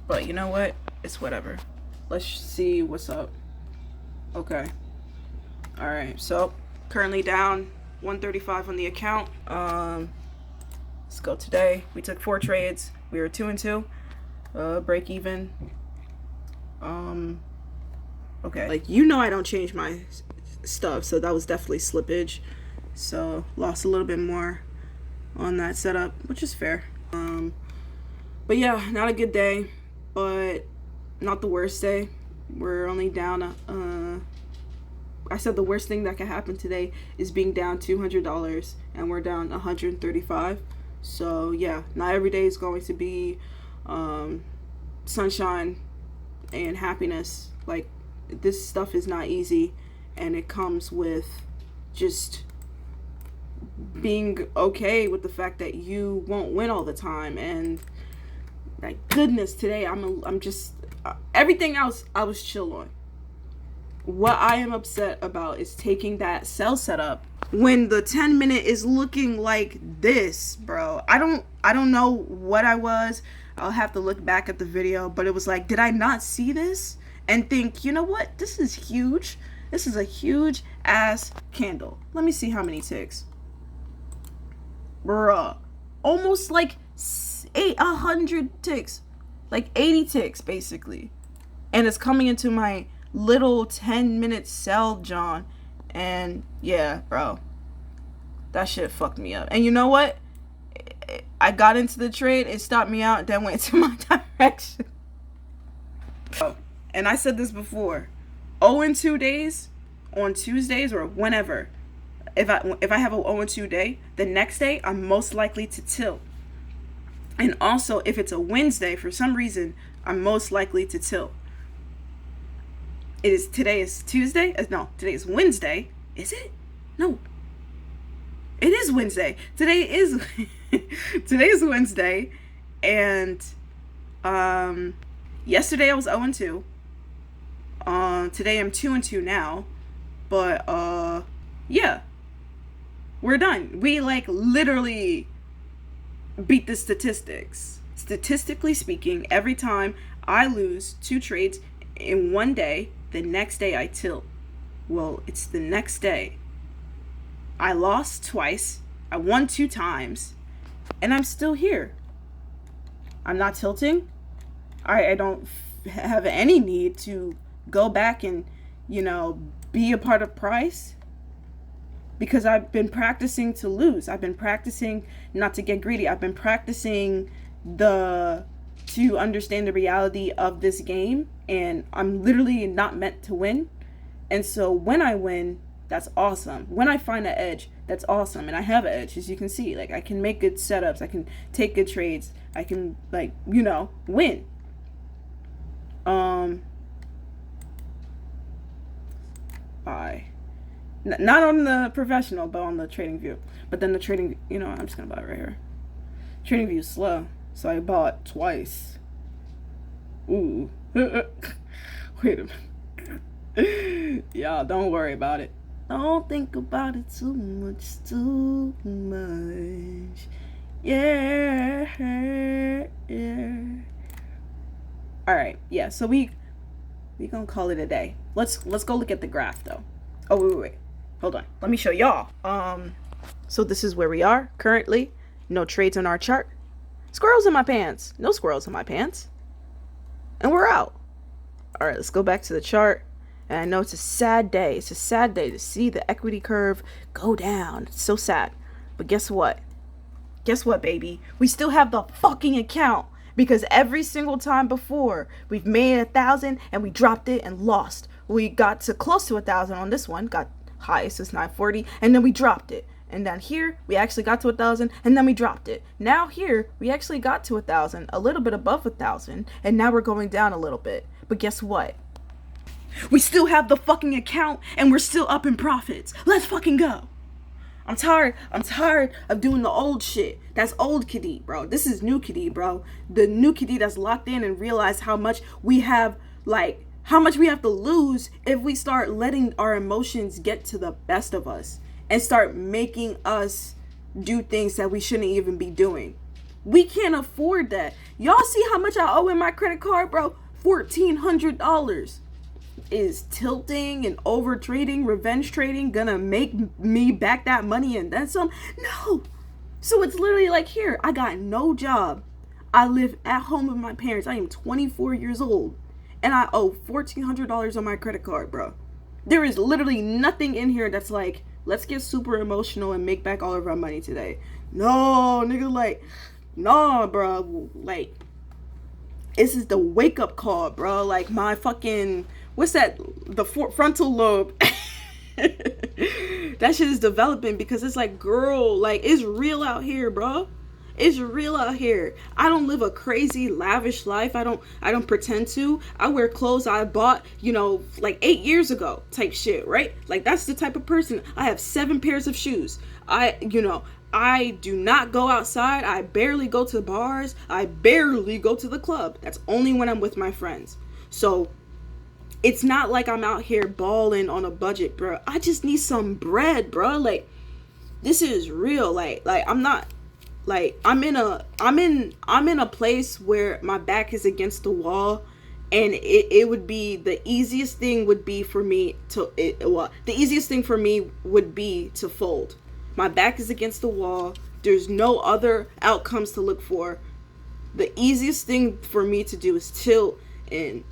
But you know what? It's whatever. Let's see what's up. Okay. Alright, so currently down 135 on the account. Let's go today. We took 4 trades. We were 2 and 2. Break even. Okay. Like, you know I don't change my stuff, so that was definitely slippage. So lost a little bit more on that setup, which is fair. But yeah, not a good day, but not the worst day. We're only down I said the worst thing that can happen today is being down $200, and we're down 135. So yeah, not every day is going to be sunshine and happiness. Like, this stuff is not easy, and it comes with just being okay with the fact that you won't win all the time. And like, goodness, today I'm just everything else I was chill on. What I am upset about is taking that sell setup when the 10-minute is looking like this, bro. I don't know what I was. I'll have to look back at the video, but it was like, did I not see this and think, you know what? This is huge. This is a huge ass candle. Let me see how many ticks. Bruh. Almost like 100 ticks. Like 80 ticks, basically. And it's coming into my little 10-minute sell, John. And yeah, bro. That shit fucked me up. And you know what? I got into the trade, it stopped me out, then went to my direction. Oh, and I said this before. 0-2 days on Tuesdays or whenever. If I have a 0-2 day, the next day I'm most likely to tilt. And also, if it's a Wednesday, for some reason, I'm most likely to tilt. Today is Tuesday? No, today is Wednesday. Is it? No. It is Wednesday. Today is Wednesday. And yesterday I was 0-2. Today I'm 2-2 now. But yeah. We're done. We like literally beat the statistics. Statistically speaking, every time I lose 2 trades in one day, the next day I tilt. Well, it's the next day. I lost twice. I won 2 times. And I'm still here. I'm not tilting. I don't have any need to go back and, be a part of price, because I've been practicing to lose. I've been practicing not to get greedy. I've been practicing to understand the reality of this game, and I'm literally not meant to win. And so when I win, that's awesome. When I find an edge, that's awesome. And I have an edge, as you can see. Like, I can make good setups. I can take good trades. I can, win. Not on the professional, but on the trading view. But then the trading, I'm just gonna buy it right here. Trading view is slow, so I bought twice. Ooh. Wait a minute. Y'all, don't worry about it. Don't think about it too much. Yeah. All right. Yeah. So we gonna call it a day. Let's go look at the graph though. Oh wait. Hold on. Let me show y'all. So this is where we are currently. No trades on our chart. Squirrels in my pants. No squirrels in my pants. And we're out. All right. Let's go back to the chart. And I know it's a sad day. It's a sad day to see the equity curve go down. It's so sad. But guess what? Guess what, baby? We still have the fucking account. Because every single time before, we've made 1,000 and we dropped it and lost. We got to close to 1,000 on this one. Got highest is 940. And then we dropped it. And then here, we actually got to 1,000 and then we dropped it. Now here, we actually got to 1,000, a little bit above 1,000. And now we're going down a little bit. But guess what? We still have the fucking account and we're still up in profits. Let's fucking go. I'm tired of doing the old shit. That's old Khadeed, bro. This is new Khadeed, bro. The new Khadeed that's locked in and realize how much we have to lose if we start letting our emotions get to the best of us and start making us do things that we shouldn't even be doing. We can't afford that. Y'all see how much I owe in my credit card, bro? $1,400. Is tilting and over trading, revenge trading gonna make me back that money and then some? No. So it's literally like, here, I got no job. I live at home with my parents. I am 24 years old and I owe $1,400 on my credit card, bro. There is literally nothing in here that's like, let's get super emotional and make back all of our money today. No, nigga, nah, bro. This is the wake up call, bro. Like, my fucking, what's that? The frontal lobe. That shit is developing because it's like, girl, it's real out here, bro. It's real out here. I don't live a crazy lavish life. I don't pretend to. I wear clothes I bought, 8 years ago type shit, right? That's the type of person. I have 7 pairs of shoes. I do not go outside. I barely go to bars. I barely go to the club. That's only when I'm with my friends. So it's not like I'm out here balling on a budget, bro. I just need some bread, bro. This is real. I'm not, I'm in a place where my back is against the wall, and it would be the easiest thing would be for me to fold. My back is against the wall. There's no other outcomes to look for. The easiest thing for me to do is tilt and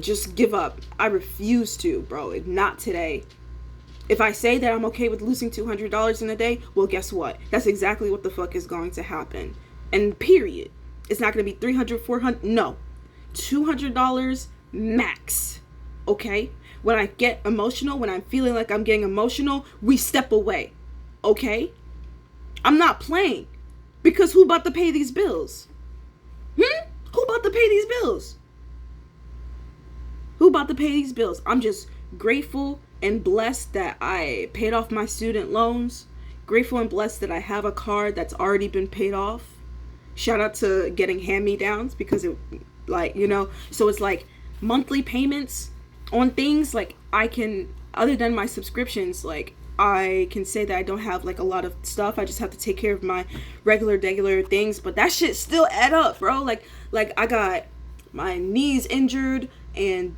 just give up. I refuse to, bro. Not today. If I say that I'm okay with losing $200 in a day, well, guess what? That's exactly what the fuck is going to happen. And period. It's not going to be $300, $400. No. $200 max. Okay? When I get emotional, when I'm feeling like I'm getting emotional, we step away. Okay? I'm not playing. Because who about to pay these bills? Who about to pay these bills? Who about to pay these bills? I'm just grateful and blessed that I paid off my student loans. Grateful and blessed that I have a car that's already been paid off. Shout out to getting hand-me-downs because it, so it's like monthly payments on things. I can, other than my subscriptions, I can say that I don't have a lot of stuff. I just have to take care of my regular things, but that shit still add up, bro. I got my knees injured and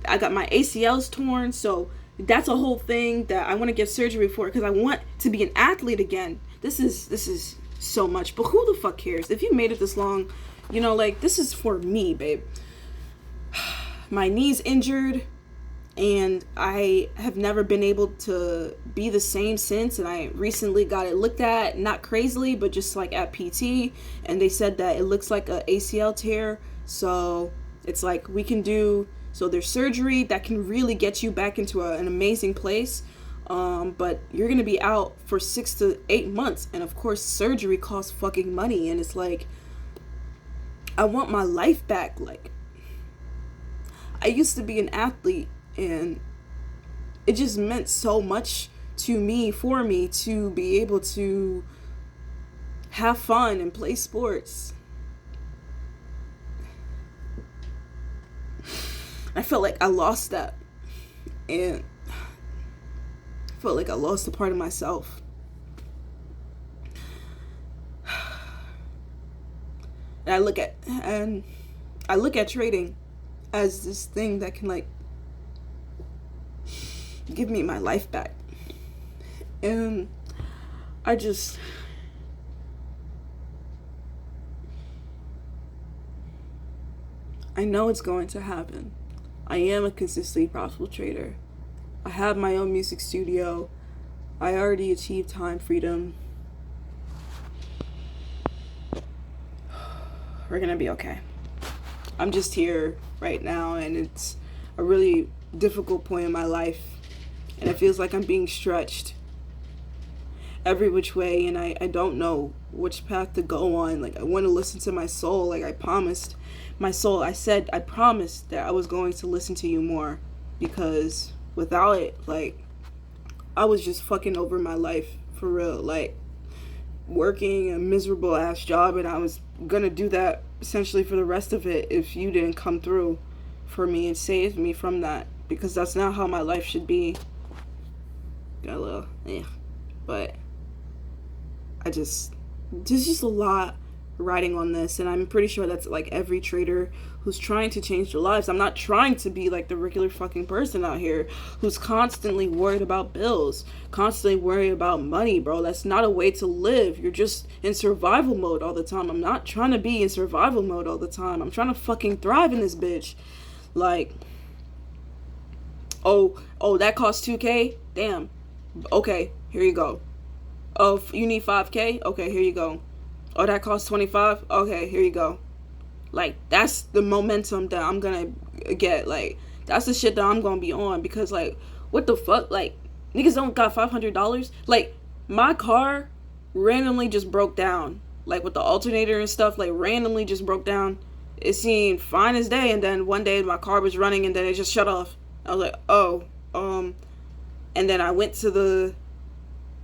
I got my ACLs torn, so That's a whole thing that I want to get surgery for, because I want to be an athlete again. This is so much, but who the fuck cares? If you made it this long, you know, like, this is for me, babe. My knee's injured, and I have never been able to be the same since, and I recently got it looked at, not crazily, but just like at PT, and they said that it looks like a ACL tear, so it's like so there's surgery that can really get you back into an amazing place, but you're gonna be out for 6 to 8 months, and of course surgery costs fucking money, and it's like, I want my life back. Like, I used to be an athlete, and it just meant so much to me, for me, to be able to have fun and play sports. I felt like I lost that, and I felt like I lost a part of myself. And I look at trading as this thing that can, like, give me my life back. And I know it's going to happen. I am a consistently profitable trader. I have my own music studio. I already achieved time freedom. We're gonna be okay. I'm just here right now, and it's a really difficult point in my life, and it feels like I'm being stretched every which way, and I don't know which path to go on. Like, I want to listen to my soul. Like, I promised my soul, I promised that I was going to listen to you more, because without it, like, I was just fucking over my life, for real. Like, working a miserable ass job, and I was gonna do that essentially for the rest of it if you didn't come through for me and save me from that, because that's not how my life should be. Got a little, but there's just a lot riding on this, and I'm pretty sure that's like every trader who's trying to change their lives. I'm not trying to be like the regular fucking person out here who's constantly worried about bills, constantly worried about money, bro. That's not a way to live. You're just in survival mode all the time. I'm not trying to be in survival mode all the time. I'm trying to fucking thrive in this bitch. Like, oh, that costs $2K? Damn. Okay, here you go. Oh, you need $5K? Okay, here you go. Oh, that costs $25? Okay, here you go. Like, that's the momentum that I'm gonna get. Like, that's the shit that I'm gonna be on, because, like, what the fuck? Like, niggas don't got $500? Like, my car randomly just broke down. Like, with the alternator and stuff, like, randomly just broke down. It seemed fine as day, and then one day my car was running, and then it just shut off. I was like, oh, and then I went to the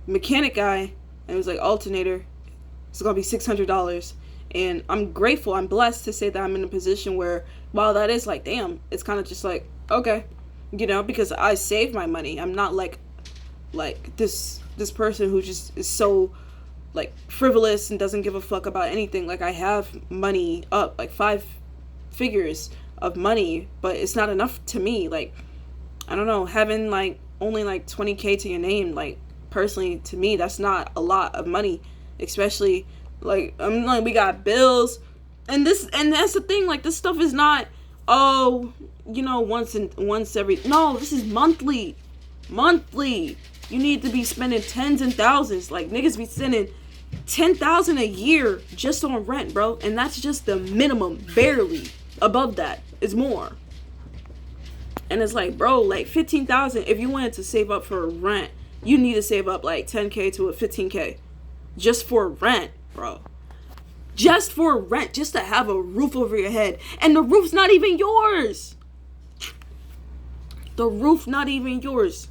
mechanic guy, and it was like, alternator, it's gonna be $600. And I'm grateful, I'm blessed to say that I'm in a position where, while that is like, damn, it's kind of just like, okay, you know, because I save my money. I'm not like this person who just is so, like, frivolous and doesn't give a fuck about anything. Like, I have money up, like 5 figures of money, but it's not enough to me. Like, I don't know, having like only like 20K to your name, like, personally, to me, that's not a lot of money, especially, like, I'm like, we got bills, and that's the thing, like, this stuff is not, oh, you know, once every, no, this is monthly. You need to be spending tens and thousands. Like, niggas be spending $10,000 a year just on rent, bro, and that's just the minimum. Barely above that is more. And it's like, bro, like, $15,000, if you wanted to save up for rent, you need to save up like 10K to a 15K just for rent, bro. Just for rent, just to have a roof over your head. And the roof's not even yours. The roof not even yours.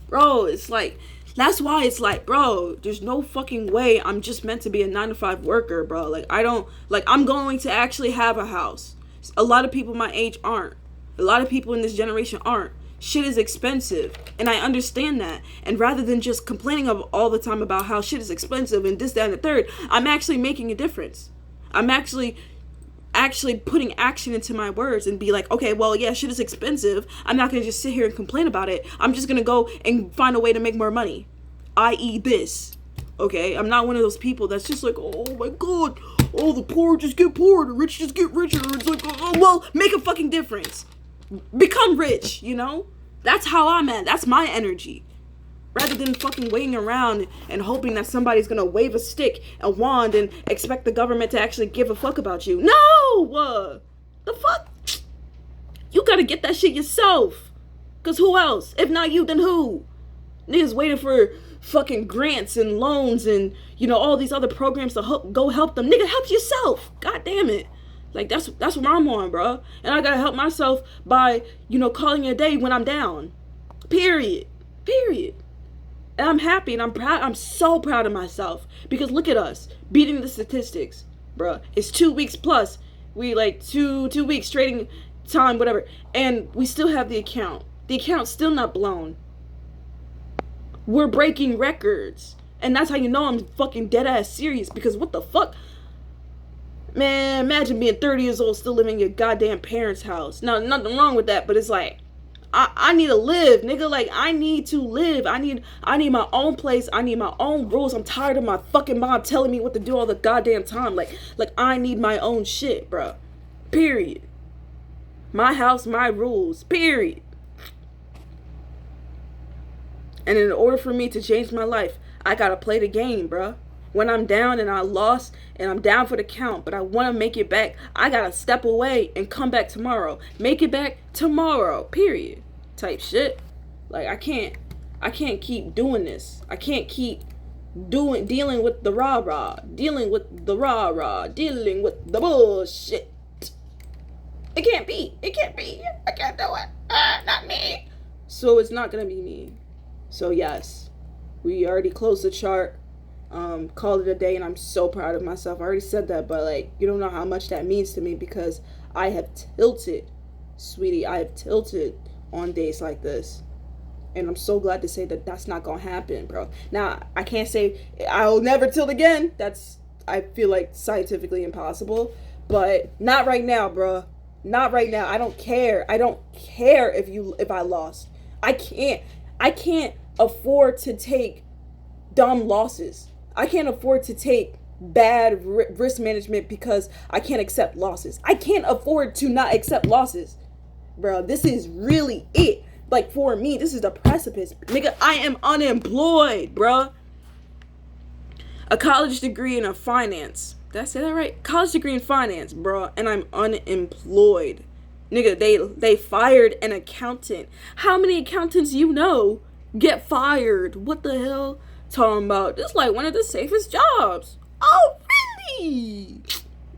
Bro, it's like, that's why it's like, bro, there's no fucking way I'm just meant to be a 9-to-5 worker, bro. Like, I'm going to actually have a house. A lot of people my age aren't. A lot of people in this generation aren't. Shit is expensive, and I understand that. And rather than just complaining all the time about how shit is expensive and this, that, and the third, I'm actually making a difference. I'm actually actually putting action into my words and be like, okay, well, yeah, shit is expensive. I'm not going to just sit here and complain about it. I'm just going to go and find a way to make more money, i.e. this. Okay, I'm not one of those people that's just like, oh my god, oh, the poor just get poorer, the rich just get richer. It's like, oh, well, make a fucking difference. Become rich, you know? That's how I'm at. That's my energy. Rather than fucking waiting around and hoping that somebody's gonna wave a stick, a wand, and expect the government to actually give a fuck about you. No! The fuck? You gotta get that shit yourself. Cause who else? If not you, then who? Niggas waiting for fucking grants and loans and, you know, all these other programs to go help them. Nigga, help yourself. God damn it. Like, that's what I'm on, bro. And I gotta help myself by, you know, calling it a day when I'm down. Period. And I'm happy and I'm proud. I'm so proud of myself. Because look at us. Beating the statistics, bro. It's 2 weeks plus. We like two weeks trading time, whatever. And we still have the account. The account's still not blown. We're breaking records. And that's how you know I'm fucking dead ass serious. Because what the fuck? Man, imagine being 30 years old still living in your goddamn parents' house. Now, nothing wrong with that, but it's like, I need to live, nigga. Like, I need to live. I need my own place. I need my own rules. I'm tired of my fucking mom telling me what to do all the goddamn time. Like I need my own shit, bro. Period. My house, my rules. Period. And in order for me to change my life, I gotta play the game, bro. When I'm down and I lost and I'm down for the count, but I want to make it back, I gotta step away and come back tomorrow. Make it back tomorrow, period. Type shit. Like, I can't keep doing this. I can't keep dealing with the rah-rah, dealing with the bullshit. It can't be. I can't do it. Not me. So it's not gonna be me. So yes, we already closed the chart. Called it a day, and I'm so proud of myself. I already said that, but like, you don't know how much that means to me because I have tilted, sweetie. I have tilted on days like this, and I'm so glad to say that that's not gonna happen, bro. Now, I can't say I'll never tilt again. That's, I feel like, scientifically impossible, but not right now, bro. Not right now. I don't care. I don't care if I lost. I can't afford to take dumb losses. I can't afford to take bad risk management because I can't accept losses. I can't afford to not accept losses. Bro, this is really it. Like, for me, this is the precipice. Nigga, I am unemployed, bro. A college degree in finance. Did I say that right? College degree in finance, bro. And I'm unemployed. Nigga, they fired an accountant. How many accountants you know get fired? What the hell? Talking about this, like, one of the safest jobs. Oh, really?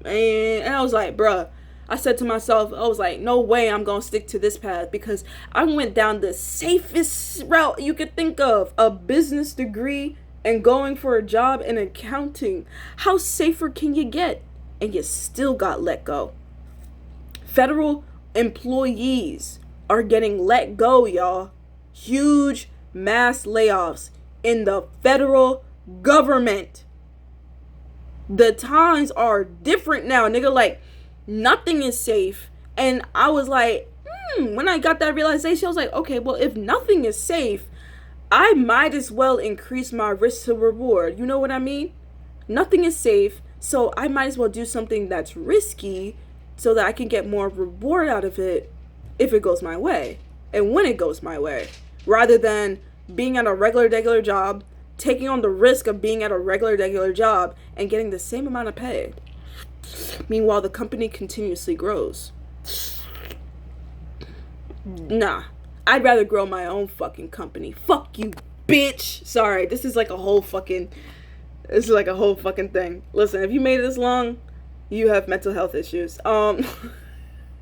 Man, and I was like, bruh, I said to myself, I was like, no way I'm gonna stick to this path, because I went down the safest route you could think of, a business degree and going for a job in accounting. How safer can you get? And you still got let go. Federal employees are getting let go, y'all. Huge mass layoffs in the federal government. The times are different now, nigga. Like, nothing is safe. And I was like, when I got that realization, I was like, okay, well, if nothing is safe, I might as well increase my risk to reward. You know what I mean? Nothing is safe, so I might as well do something that's risky so that I can get more reward out of it if it goes my way and when it goes my way, rather than being at a regular job, taking on the risk of being at a regular job and getting the same amount of pay. Meanwhile, the company continuously grows. Nah, I'd rather grow my own fucking company. Fuck you, bitch. Sorry, this is like a whole fucking thing. Listen, if you made it this long, you have mental health issues. But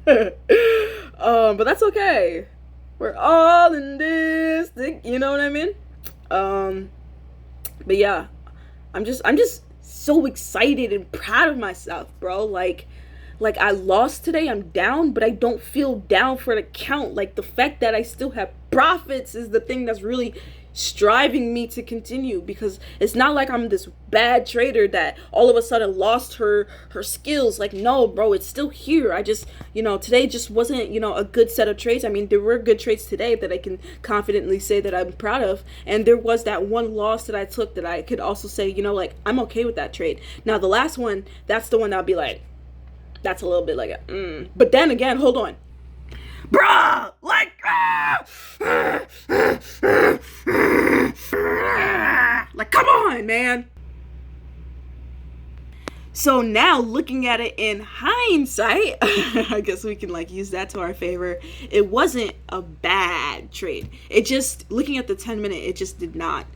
that's okay. We're all in this thing, you know what I mean? But yeah, I'm just so excited and proud of myself, bro. Like like I lost today, I'm down, but I don't feel down for the count. Like the fact that I still have profits is the thing that's really striving me to continue, because it's not like I'm this bad trader that all of a sudden lost her skills. Like, no, bro, it's still here. I just, today just wasn't, a good set of trades. I mean, there were good trades today that I can confidently say that I'm proud of, and there was that one loss that I took that I could also say, like, I'm okay with that trade. Now the last one, that's the one I'll be like, that's a little bit like but then again, hold on, bruh, like, like, come on, man. So now looking at it in hindsight, I guess we can like use that to our favor. It wasn't a bad trade. It just, looking at the 10-minute, it just did not,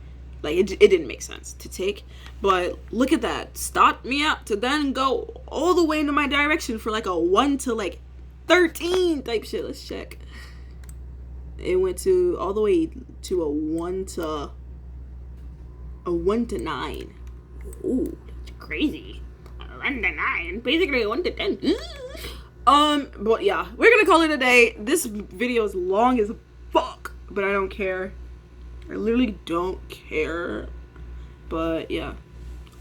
like, it didn't make sense to take. But look at that, stopped me up to then go all the way into my direction for like a 1 to like 13 type shit. Let's check. It went to all the way to a 1 to 9. Ooh, that's crazy. 1 to 9, basically 1 to 10. But yeah, we're gonna call it a day. This video is long as fuck, but I don't care. I literally don't care. But yeah,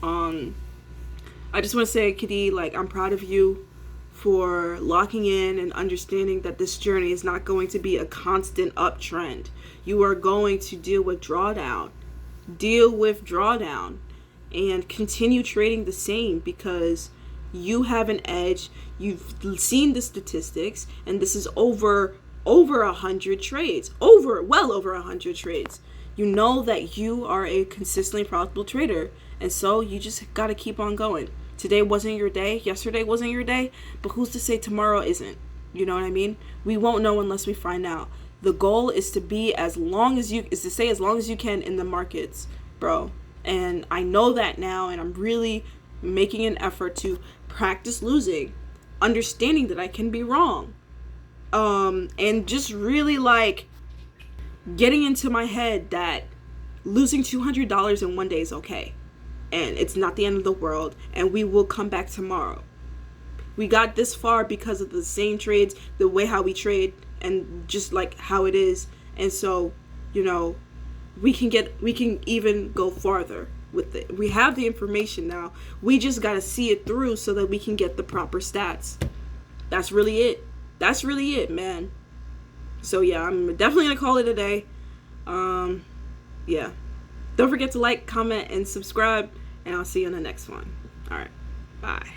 I just want to say, Kitty, like, I'm proud of you for locking in and understanding that this journey is not going to be a constant uptrend. You are going to deal with drawdown, and continue trading the same, because you have an edge. You've seen the statistics, and this is over 100 trades, well over 100 trades. You know that you are a consistently profitable trader, and so you just got to keep on going. Today wasn't your day, yesterday wasn't your day, but who's to say tomorrow isn't? You know what I mean? We won't know unless we find out. The goal is to stay as long as you can in the markets, bro. And I know that now, and I'm really making an effort to practice losing, understanding that I can be wrong. And just really like getting into my head that losing $200 in one day is okay. And it's not the end of the world, and we will come back tomorrow. We got this far because of the same trades, the way how we trade, and just like how it is. And so, we can even go farther with it. We have the information now. We just got to see it through so that we can get the proper stats. That's really it, man. So yeah, I'm definitely gonna call it a day. Yeah, don't forget to like, comment, and subscribe, and I'll see you in the next one. All right, bye.